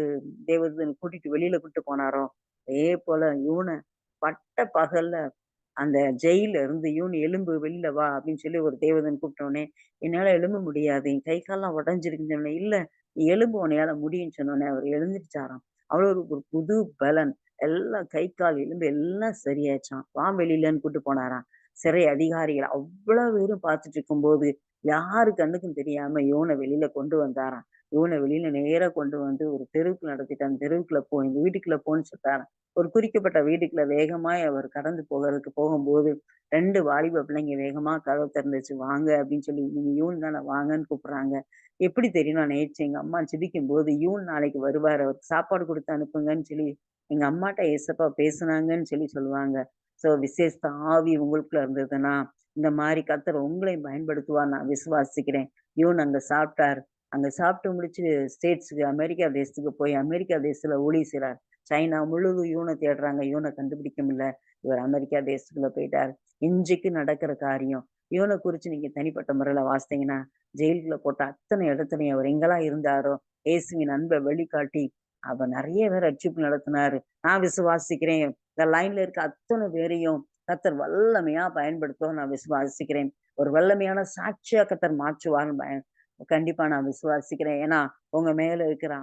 தேவதூதன் கூட்டிட்டு வெளியில கூட்டிட்டு போனாரோ, அதே போல இவன பட்ட பகல்ல அந்த ஜெயில்ல இருந்து இவனு "எலும்பு வெளில வா" அப்படின்னு சொல்லி ஒரு தேவதூதன் கூப்பிட்டோனே, என்னால எழும்ப முடியாது. என் கை கால்லாம் உடைஞ்சிருக்குன்னு சொன்னேன். "இல்ல, நீ எழும்பு உன்னையால முடியும்ன்னு" சொன்னோனே, அவர் எழுந்திரிச்சாராம். அவ்வளோ ஒரு புது பலன். எல்லாம் கை, கால் எலும்பு எல்லாம் சரியாச்சாம். "வா வெளிலன்னு" கூட்டு போனாராம். சிறை அதிகாரிகள் அவ்வளோ பேரும் பார்த்துட்டு இருக்கும்போது, யாரு கண்ணுக்கும் தெரியாம இவன வெளில கொண்டு வந்தாராம். இவன வெளில நேரா கொண்டு வந்து ஒரு தெருவுக்கு நடத்திட்டு, "அந்த தெருவுக்குள்ள போ, இந்த வீட்டுக்குள்ள போன்னு" சொல்ட்டாராம். ஒரு குறிக்கப்பட்ட வீட்டுக்குள்ள வேகமாய் அவர் கடந்து போகறதுக்கு போகும்போது, 2 வாலிப பிள்ளைங்க வேகமா கதவ திறந்துச்சு. "வாங்க" அப்படின்னு சொல்லி, "நீங்க யூன் தானே வாங்கன்னு" கூப்பிடுறாங்க. எப்படி தெரியுமா? நேற்று எங்க அம்மா ஜெபிக்கும்போது, யூன் நாளைக்கு வருவாரு. அவருக்கு சாப்பாடு குடுத்து அனுப்புங்கன்னு சொல்லி, எங்க அம்மாட்ட ஏசப்பா பேசுனாங்கன்னு சொல்லி சொல்லுவாங்க. ஸோ விசேஷ ஆவி உங்களுக்குள்ள இருந்ததுன்னா, இந்த மாரி கர்த்தர் உங்களையும் பயன்படுத்துவார் நான் விசுவாசிக்கிறேன். யூன் அங்க சாப்பிட்டாரு. அங்க சாப்பிட்டு முடிச்சு ஸ்டேட்ஸ்க்கு அமெரிக்கா தேசத்துக்கு போய் அமெரிக்கா தேசத்துல ஊழியம் செய்றார். சைனா முழுதும் இவன தேடுறாங்க. இவன கண்டுபிடிக்க முடியல. இவர் அமெரிக்கா தேசத்துக்குள்ள போயிட்டாரு. இன்றைக்கு நடக்கிற காரியம். இவன குறிச்சு நீங்க தனிப்பட்ட முறையில வாசித்தீங்கன்னா, ஜெயிலுக்குள்ள போட்ட அத்தனை இடத்துலயும் அவர் எங்கெல்லாம் இருந்தாரோ, இயேசுவின் அன்ப வெளிக்காட்டி, அவர் நெறைய பேர ரட்சிப்பு நடத்தினாரு. நான் விசுவாசிக்கிறேன். இந்த லைன்ல இருக்க அத்தன பேரையும் கர்த்தர் வல்லமையா பயன்படுத்துவார் நான் விசுவாசிக்கிறேன். ஒரு வல்லமையான சாட்சியா கர்த்தர் மாற்றுவார்ன்னு கண்டிப்பா நான் விசுவாசிக்கிறேன். ஏன்னா, உங்க மேல இருக்கிற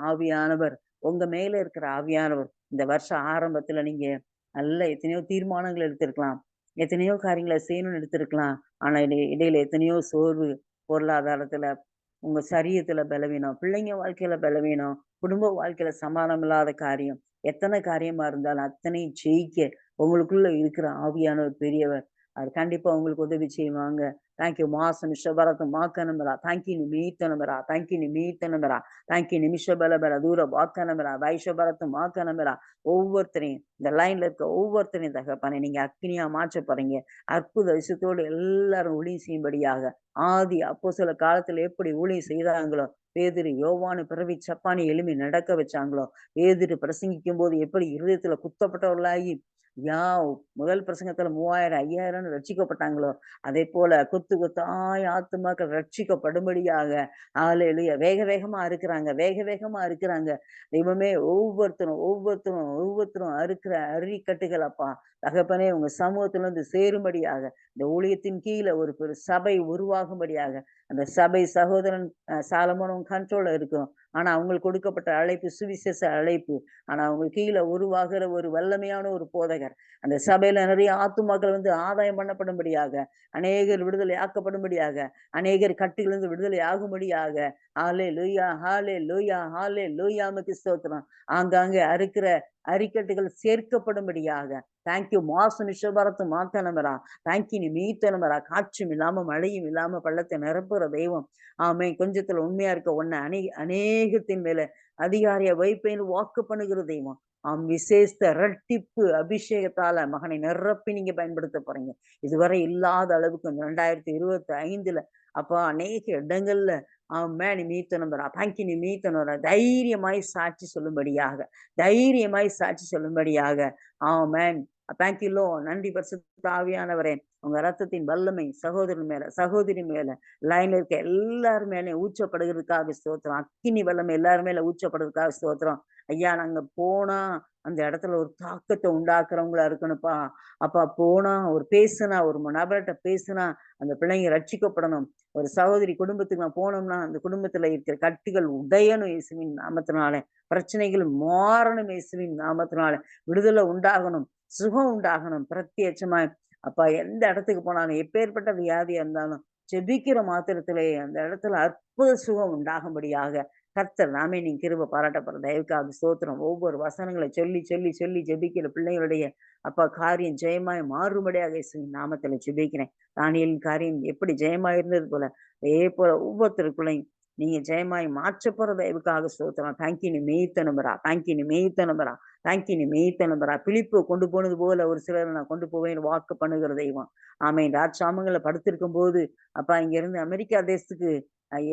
ஆவியானவர் இந்த வருஷ ஆரம்பத்துல நீங்க நல்ல எத்தனையோ தீர்மானங்கள் எடுத்திருக்கலாம். எத்தனையோ காரியங்கள செய்யணும்னு எடுத்திருக்கலாம். ஆனா இடையில எத்தனையோ சோர்வு, பொருளாதாரத்துல, உங்க சரீரத்துல பலவீனம், பிள்ளைங்க வாழ்க்கையில பலவீனம், குடும்ப வாழ்க்கையில சமாதானம் இல்லாத காரியம். எத்தன காரியமா இருந்தாலும் அத்தனையும் ஜெயிக்க உங்களுக்குள்ள இருக்கிற ஆவியானவர் பெரியவர். அவர் கண்டிப்பா உங்களுக்கு உதவி செய்வாங்க. தேங்க் யூ மாசம் நிஷபரத்து மாக்கனமரா. தேங்க் யூ நிமீத்தனமரா. தேங்க் யூ நிமீத்தனமரா. தேங்க் யூ நிமிஷபலபர தூர வாக்கனமரா. வைஷபரத்து மாக்கனமரா. ஒவ்வொருத்தரையும் இந்த லைன்ல இருக்க ஒவ்வொருத்தரையும் தகப்பனே நீங்க அக்கினியா மாற்றப் போறீங்க. அற்புத விஷயத்தோடு எல்லாரும் ஊழியம் செய்யும்படியாக, ஆதி அப்போஸ்தல காலத்துல எப்படி ஊழியம் செய்தாங்களோ, பேதுரு, யோவானு, பிறவி சப்பானி எழும்பி நடக்க வச்சாங்களோ, பேதுரு பிரசங்கிக்கும்போது எப்படி இருதயத்துல குத்தப்பட்டவர்களாகி, யா முதல் பிரசங்கத்துல 3000, 5000ன்னு ரட்சிக்கப்பட்டாங்களோ, அதேபோல கொத்து கொத்தாய் ஆத்துமாக்கள் ரட்சிக்கப்படும்படியாக, ஹalleluya வேக வேகமா அறுக்குறாங்க, வேக வேகமா அறுக்குறாங்க. தெய்வமே ஒவ்வொருத்தரும் அறுக்கிற அரிக்கட்டுகள் அப்பா, தகப்பனே உங்க சமூகத்துல வந்து சேரும்படியாக, இந்த ஊழியத்தின் கீழ ஒரு பெரு சபை உருவாகும்படியாக, அந்த சபை சகோதரன் சாலமோனும் கண்ட்ரோல்ல இருக்கும். ஆனா அவங்களுக்கு கொடுக்கப்பட்ட அழைப்பு சுவிசேஷ அழைப்பு. ஆனா அவங்க கீழ உருவாகுற ஒரு வல்லமையான ஒரு போதகர். அந்த சபையில நிறைய ஆத்துமாக்கள் வந்து ஆதாயம் பண்ணப்படும்படியாக, அநேகர் விடுதலை ஆக்கப்படும்படியாக, அநேகர் கட்டுகளிலிருந்து விடுதலை ஆகும்படியாக, ஹalleluya, ஹalleluya, ஹalleluya உமக்கு ஸ்தோத்திரம். ஆங்காங்கே அறுக்கிற அரிக்கட்டுகள் சேர்க்கப்படும்படியாக. தேங்க் யூ மாசு நிஷபரத்து மாத்தனமரா. தேங்க் யூ நீ மீத்தனமரா. காற்றும் இல்லாம மழையும் இல்லாம பள்ளத்தை நிரப்புற தெய்வம். ஆமென். கொஞ்சத்துல உண்மையா இருக்க உன்னை அநேகத்தின் மேல அதிகாரியா வைப்பேன்னு வாக்கு பண்ணுகிற தெய்வம். ஆம் விசேஷ இரட்டிப்பு அபிஷேகத்தால மகனை நிரப்பி நீங்க பயன்படுத்த போறீங்க. இதுவரை இல்லாத அளவுக்கு 2025ல அப்பா அநேக இடங்கள்ல ஆமென் மீத்தனமரா. தேங்க் யூ நீ மீத்தனமரா. தைரியமாய் சாட்சி சொல்லும்படியாக, தைரியமாய் சாட்சி சொல்லும்படியாக. ஆமென். Thank you lord. நன்றி பரிசுத்த ஆவியானவரே. உங்க ரத்தத்தின் வல்லமை சகோதரன் மேல, சகோதரி மேல, லைன்ல இருக்க எல்லார் மேலயும் ஊற்றப்படுகிறதுக்காக ஸ்தோத்திரம். அக்கினி வல்லமை எல்லார் மேல ஊற்றப்படுறதுக்காக ஸ்தோத்திரம். ஐயா நாங்க போனா அந்த இடத்துல ஒரு தாக்கத்த உண்டாக்குறவங்களா இருக்கணும்ப்பா. அப்பா போனா ஒரு பேசுனா, ஒரு நபர்ட்ட பேசுனா, அந்த பிள்ளைங்க ரட்சிக்கப்படணும். ஒரு சகோதரி குடும்பத்துக்கு நான் போனோம்னா, அந்த குடும்பத்துல இருக்கிற கட்டுகள் உடையணும் இயேசுவின் நாமத்தினால. பிரச்சனைகள் மாறணும் இயேசுவின் நாமத்தினால. விடுதலை உண்டாகணும். சுகம் உண்டாகணும். பிரத்யட்சமாய் அப்பா எந்த இடத்துக்கு போனாலும், எப்பேர்ப்பட்ட வியாதியா இருந்தாலும், ஜெபிக்கிற மாத்திரத்திலே அந்த இடத்துல அற்புத சுகம் உண்டாகும்படியாக, கர்த்தர் நாமே நீங்க கிருபை பாராட்டப்படுற தயவுக்காக ஸ்தோத்திரம். ஒவ்வொரு வசனங்களை சொல்லி ஜெபிக்கிற பிள்ளைகளுடைய அப்பா காரியம் ஜெயமாய் மாறும்படியாக இயேசுவின் நாமத்தில ஜெபிக்கிறேன். தானியேலின் காரியம் எப்படி ஜெயமாய் இருந்தது போல, அதே போல ஒவ்வொருத்தருக்குள்ளயும் நீங்க ஜெயமாய் மாற்றப் போற தயவுக்காக ஸ்தோத்திரம். தேங்க் யூ நீ மேய்த்த நம்புறா. தேங்க் யூ நீ மேய்த்த நம்புறா. தேங்க் யூ நீ மேய்த்த நம்புறா. பிலிப்ப கொண்டு போனது போல ஒரு சிலரை நான் கொண்டு போவேன்னு வாக்கு பண்ணுகிற தெய்வம். ஆமென். ராஜாமங்கள்ல படுத்திருக்கும்போது, அப்பா இங்கிருந்து அமெரிக்கா தேசத்துக்கு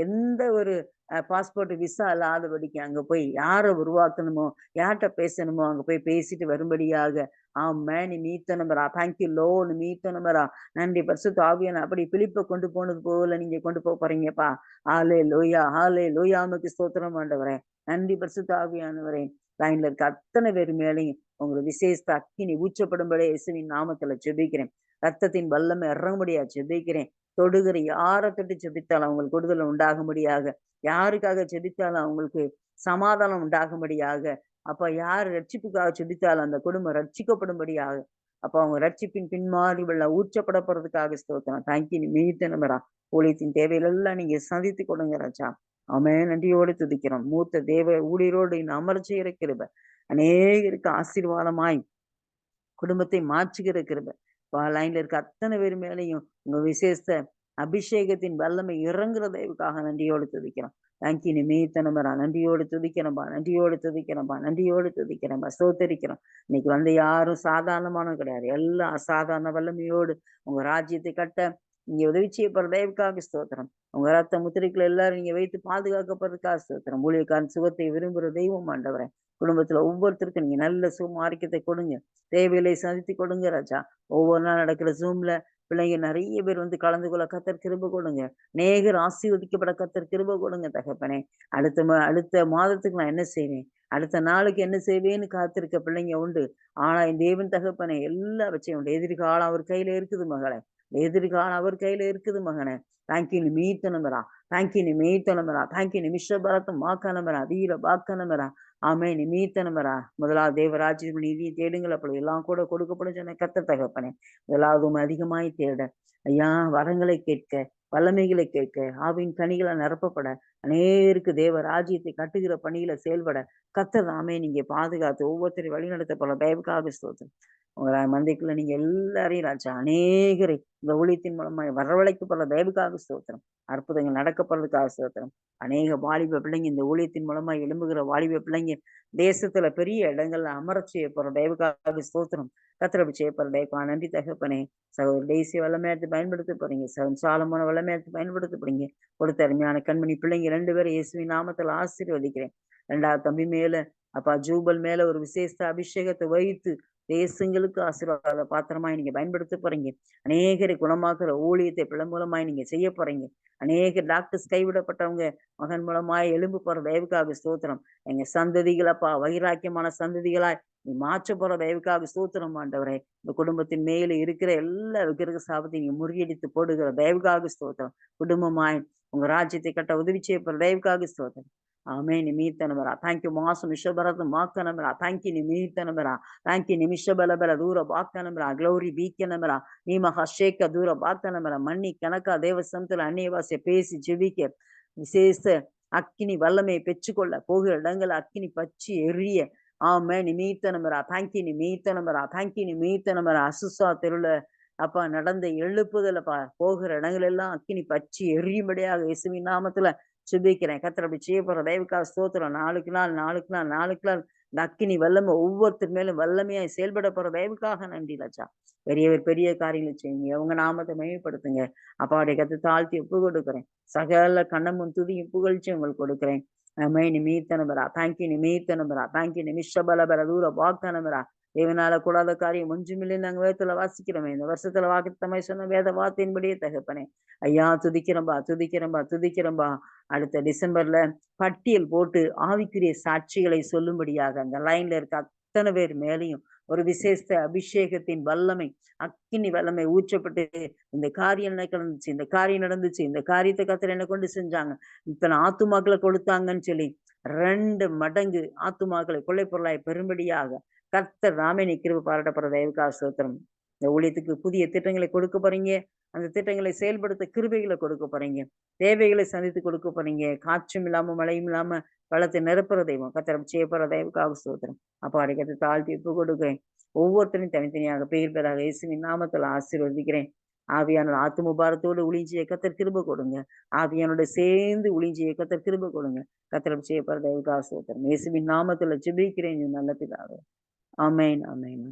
எந்த ஒரு பாஸ்போர்ட், விசா இல்லாதபடிக்கு அங்க போய் யார உருவாக்கணுமோ, யார்ட்ட பேசணுமோ அங்க போய் பேசிட்டு வரும்படியாக, ஆமென். நீ மீத்த நம்புறா. தேங்க் யூ லார்ட் மீத்த நம்புறா. நன்றி பரிசுத்த ஆவியான அப்படி பிலிப்ப கொண்டு போனது போல நீங்க கொண்டு போறீங்கப்பா. ஹalleluya, ஹalleluya உமக்கு ஸ்தோத்திரம் ஆண்டவரே. நன்றி பரிசுத்த ஆவியானவரே. லைன்ல இருக்க அத்தனை பேர் மேலையும் உங்களுக்கு விசேஷ அக்கினி ஊற்றப்படும்படி இயேசுவின் நாமத்துல ஜெபிக்கிறேன். ரத்தத்தின் வல்லமை இறங்கும்படியா ஜெபிக்கிறேன். தொடுகிற யாரை தொட்டு ஜெபித்தாலும் அவங்களுக்கு விடுதலை உண்டாகும்படியாக, யாருக்காக ஜெபித்தாலும் அவங்களுக்கு சமாதானம் உண்டாகும்படியாக, அப்ப யார் ரட்சிப்புக்காக ஜெபித்தாலும் அந்த குடும்பம் ரட்சிக்கப்படும்படியாக, அப்ப அவங்க ரட்சிப்பின் பின்மாறி உள்ள ஊற்றப்பட போறதுக்காக ஸ்தோத்திரம். தேங்க்யூ. நீ மீட்டு நம்புறா ஊழியத்தின் தேவைகள் எல்லாம் நீங்க சந்தித்து கொடுங்க ராஜா. ஆமென். நன்றியோடு துதிக்கிறோம். மூத்த தேவ ஊழியரோடு இன்னும் அமரச் செய்கிற கிருபை அநேகருக்கு ஆசீர்வாதமாய் குடும்பத்தை மாற்றுகிற கிருபை லைன்ல இருக்க அத்தனை பேர் மேலையும் உங்க விசேஷ அபிஷேகத்தின் வல்லமை இறங்குற தயவுக்காக நன்றியோடு துதிக்கிறோம். தேங்க்யூ. நீ மீத்தனமரா நன்றியோடு துதிக்கிறோம்பா, நன்றியோடு துதிக்கிறோம்பா, நன்றியோடு துதிக்கிறோம்பா, சோத்தரிக்கிறோம். இன்னைக்கு வந்து யாரும் சாதாரணமானவங்க கிடையாது. எல்லாம் அசாதாரண வல்லமையோடு உங்க ராஜ்யத்தை கட்ட நீங்க உதவி செய்யப்படுற தயவுக்காக ஸ்தோத்திரம். உங்க ரத்த முத்திரைக்குள்ள எல்லாரும் நீங்க வைத்து பாதுகாக்கப்படுறதுக்காக ஸ்தோத்திரம். ஊழியக்காரன் சுகத்தை விரும்புகிற தெய்வம் ஆண்டவரே. குடும்பத்துல ஒவ்வொருத்தருக்கும் நீங்க நல்ல சுகம் ஆரோக்கியத்தை கொடுங்க. தேவைகளை சந்தித்து கொடுங்க ராஜா. ஒவ்வொரு நாள் நடக்கிற ஜூம்ல பிள்ளைங்க நிறைய பேர் வந்து கலந்து கொள்ள கத்தர் கிருபை கொடுங்க. அநேகர் ஆசீர்வதிக்கப்பட கத்தர் கிருபை கொடுங்க தகப்பனே. அடுத்த மாதத்துக்கு நான் என்ன செய்வேன், அடுத்த நாளுக்கு என்ன செய்வேன்னு காத்திருக்க பிள்ளைங்க உண்டு. ஆனா என் தேவன் தகப்பனே எல்லாவற்றையும் உண்டு. எதிர்காலம் அவர் கையில இருக்குது மகளே. எதிர்காலம் அவர் கையில இருக்குது மகனே. தேங்க்யூ. நீ மீத்தனமரா, தேங்க்யூ. நீ மீத்தனமரா, தேங்க்யூ. நிமிஷ பரத்தம் மாக்கானமரா, வீர பாக்கனமரா. ஆமே நீ மீத்தனமரா. முதலாவது தேவராஜ்யம் நீதியை தேடுங்கள், அப்படி எல்லாம் கூட கொடுக்கப்படும் சொன்ன கத்த தகப்பனே. முதலாவது அதிகமாய் தேட ஐயா, வரங்களை கேட்க, வல்லமைகளை கேட்க, ஆவின் கனிகளை நிரப்பப்பட, அநேகருக்கு தேவ ராஜ்யத்தை கட்டுகிற பணியில செயல்பட கத்தர் தாமே நீங்க பாதுகாத்து ஒவ்வொருத்தரையும் வழிநடத்தப்பட தயவுக்காக ஸ்தோத்திரம். உங்க மந்தைக்குள்ள நீங்க எல்லாரையும் ராஜா அநேகரை இந்த ஊழியத்தின் மூலமா வரவழைக்கப்படுற தயவுக்காக ஸ்தோத்திரம். அற்புதங்கள் நடக்கப்படுறதுக்காக ஸ்தோத்திரம். அநேக வாலிப பிள்ளைங்க இந்த ஊழியத்தின் மூலமா எழும்புகிற வாலிப பிள்ளைங்க தேசத்துல பெரிய இடங்கள்ல அமரச் செய்யப்படுற தயவுக்காக ஸ்தோத்திரம். கத்திரப்பு செய்யப்படுற தயவுக்காக நன்றி தகப்பனே. சகோதரர் தேசிய வல்லமையாத்து பயன்படுத்த போறீங்க. சாலமான வல்லமையாத்து பயன்படுத்த போறீங்க. கொடுத்த அருமையான கண்மணி பிள்ளைங்க 2 பேரும் இயேசுவின் நாமத்துல ஆசீர்வதிக்கிறேன். 2வது தம்பி மேல அப்பா ஜூபல் மேல ஒரு விசேஷ அபிஷேகத்தை வைத்து தேசங்களுக்கு ஆசீர்வாத பாத்திரமாய் நீங்க பயன்படுத்த போறீங்க. அநேகரை குணமாக்குற ஊழியத்தை பிள்ளை மூலமாய் நீங்க செய்ய போறீங்க. அநேக டாக்டர்ஸ் கைவிடப்பட்டவங்க மகன் மூலமாய் எழும்பு போற தயவுக்காக ஸ்தோத்திரம். எங்க சந்ததிகளப்பா வைராக்கியமான சந்ததிகளாய் நீ மாற்ற போற தயவுக்காக ஸ்தோத்திரம் ஆண்டவரே. இந்த குடும்பத்தின் மேல இருக்கிற எல்லா விக்கிரக சாபத்தை நீங்க முறியடித்து போடுகிற தயவுக்காக ஸ்தோத்திரம். குடும்பமாய் உங்க ராஜ்யத்தை கட்ட உதவி செய்யப்படுற தயவுக்காக ஸ்தோத்திரம். ஆமே நிமித்தனமரா. தேங்க்யூ. மாசம் மிஷபரது மாக்கனமரா. தேங்க்யூ. நிமித்தனமரா. தேங்க்யூ. நிமிஷ பலபல தூர பாக்கனமரா. க்ளோரி பீக்கனமரா. நீ மகாஷேக்க தூர பாக்கனமரா. மண்ணி கணக்கா தேவசனத்துல அந்நியவாசிய பேசி ஜெபிக்க விசேஷ அக்கினி வல்லமையை பெற்றுக்கொள்ள போகிற இடங்கள் அக்கினி பற்றி எரிய ஆமே நிமீத்தனமரா. தேங்க்யூ. நிமீத்தனமரா. தேங்க்யூ. நிமீத்தனமரா. அசுசா தெருல அப்பா நடந்த எழுப்புதலப்பா போகிற இடங்கள் எல்லாம் அக்கினி பற்றி எரியும்படியாக இயேசுவின் நாமத்துல சுபிக்கிறேன். கத்தர் அப்படி செய்யப்படுற தயவுக்காக ஸ்தோத்திரம். நாளுக்கு நாள் இந்த அக்கினி வல்லமை ஒவ்வொருத்தர் மேலும் வல்லமையாய் செயல்பட போற தயவுக்காக நன்றி ராஜா. பெரிய காரியங்களை செய்யுங்க. உங்க நாமத்தை மேம்படுத்துங்க. அப்பாவுடைய கத்தை தாழ்த்தி ஒப்பு கொடுக்குறேன். சகல கண்ணமும் துதியும் புகழ்ச்சி உங்களுக்கு கொடுக்குறேன். ஆமே நிமீத்தனபரா. தேங்க்யூ. நிமீத்தனபரா. தேங்க்யூ. நிமிஷபலபர தூர வாக்கனபரா. தேவனால கூடாத காரியம் ஒன்றுமில்லை நாங்க வேதத்துல வாசிக்கிறோமே. இந்த வருஷத்துல வாக்குத்தமாய் சொன்ன வேத வார்த்தையின்படியே தகப்பனே. ஐயா துதிக்கிறம்பா. அடுத்த டிசம்பர்ல பட்டியல் போட்டு ஆவிக்குரிய சாட்சிகளை சொல்லும்படியாக அந்த லைன்ல இருக்க அத்தனை பேர் மேலையும் ஒரு விசேஷ அபிஷேகத்தின் வல்லமை அக்கினி வல்லமை ஊற்றப்பட்டு இந்த காரியம் நடந்துச்சு, இந்த காரியத்தை கத்தர் என்ன கொண்டு செஞ்சாங்க, இத்தனை ஆத்துமாக்களை கொடுத்தாங்கன்னு சொல்லி 2 மடங்கு ஆத்துமாக்களை கொள்ளை பொருளாய் பெரும்படியாக கர்த்தர் ராமே கிருபை பாராட்டப்படுற தயவுக்காக ஸ்தோத்திரம். இந்த ஊழியத்துக்கு புதிய திட்டங்களை கொடுக்க போறீங்க. அந்த திட்டங்களை செயல்படுத்த கிருபைகளை கொடுக்க போறீங்க. தேவைகளை சந்தித்து கொடுக்க போறீங்க. காற்றும் இல்லாம மழையும் இல்லாம பழத்தை நிரப்புற தெய்வம் கத்தரம் செய்யப்படுற தயவுக்காக ஸ்தோத்திரம். அப்பா அடைக்கத்தை தாழ்த்தி ஒப்பு கொடுக்கிறேன். ஒவ்வொருத்தரையும் தனித்தனியாக பெயர் பெறாக இயேசுவின் நாமத்தில் ஆசீர்வதிக்கிறேன். ஆவியானோட ஆத்துமபாரத்தோடு ஊழிய கத்தர் கிருபை கொடுங்க. ஆவியானோட சேர்ந்து ஊழிய கத்தர் கிருபை கொடுங்க. கத்தரம் செய்யப்படுற தயவுக்காக ஸ்தோத்திரம். இயேசுவின் நாமத்துல ஜெபிக்கிறேன் நல்ல பிதாவே. ஆமென். ஆமென்.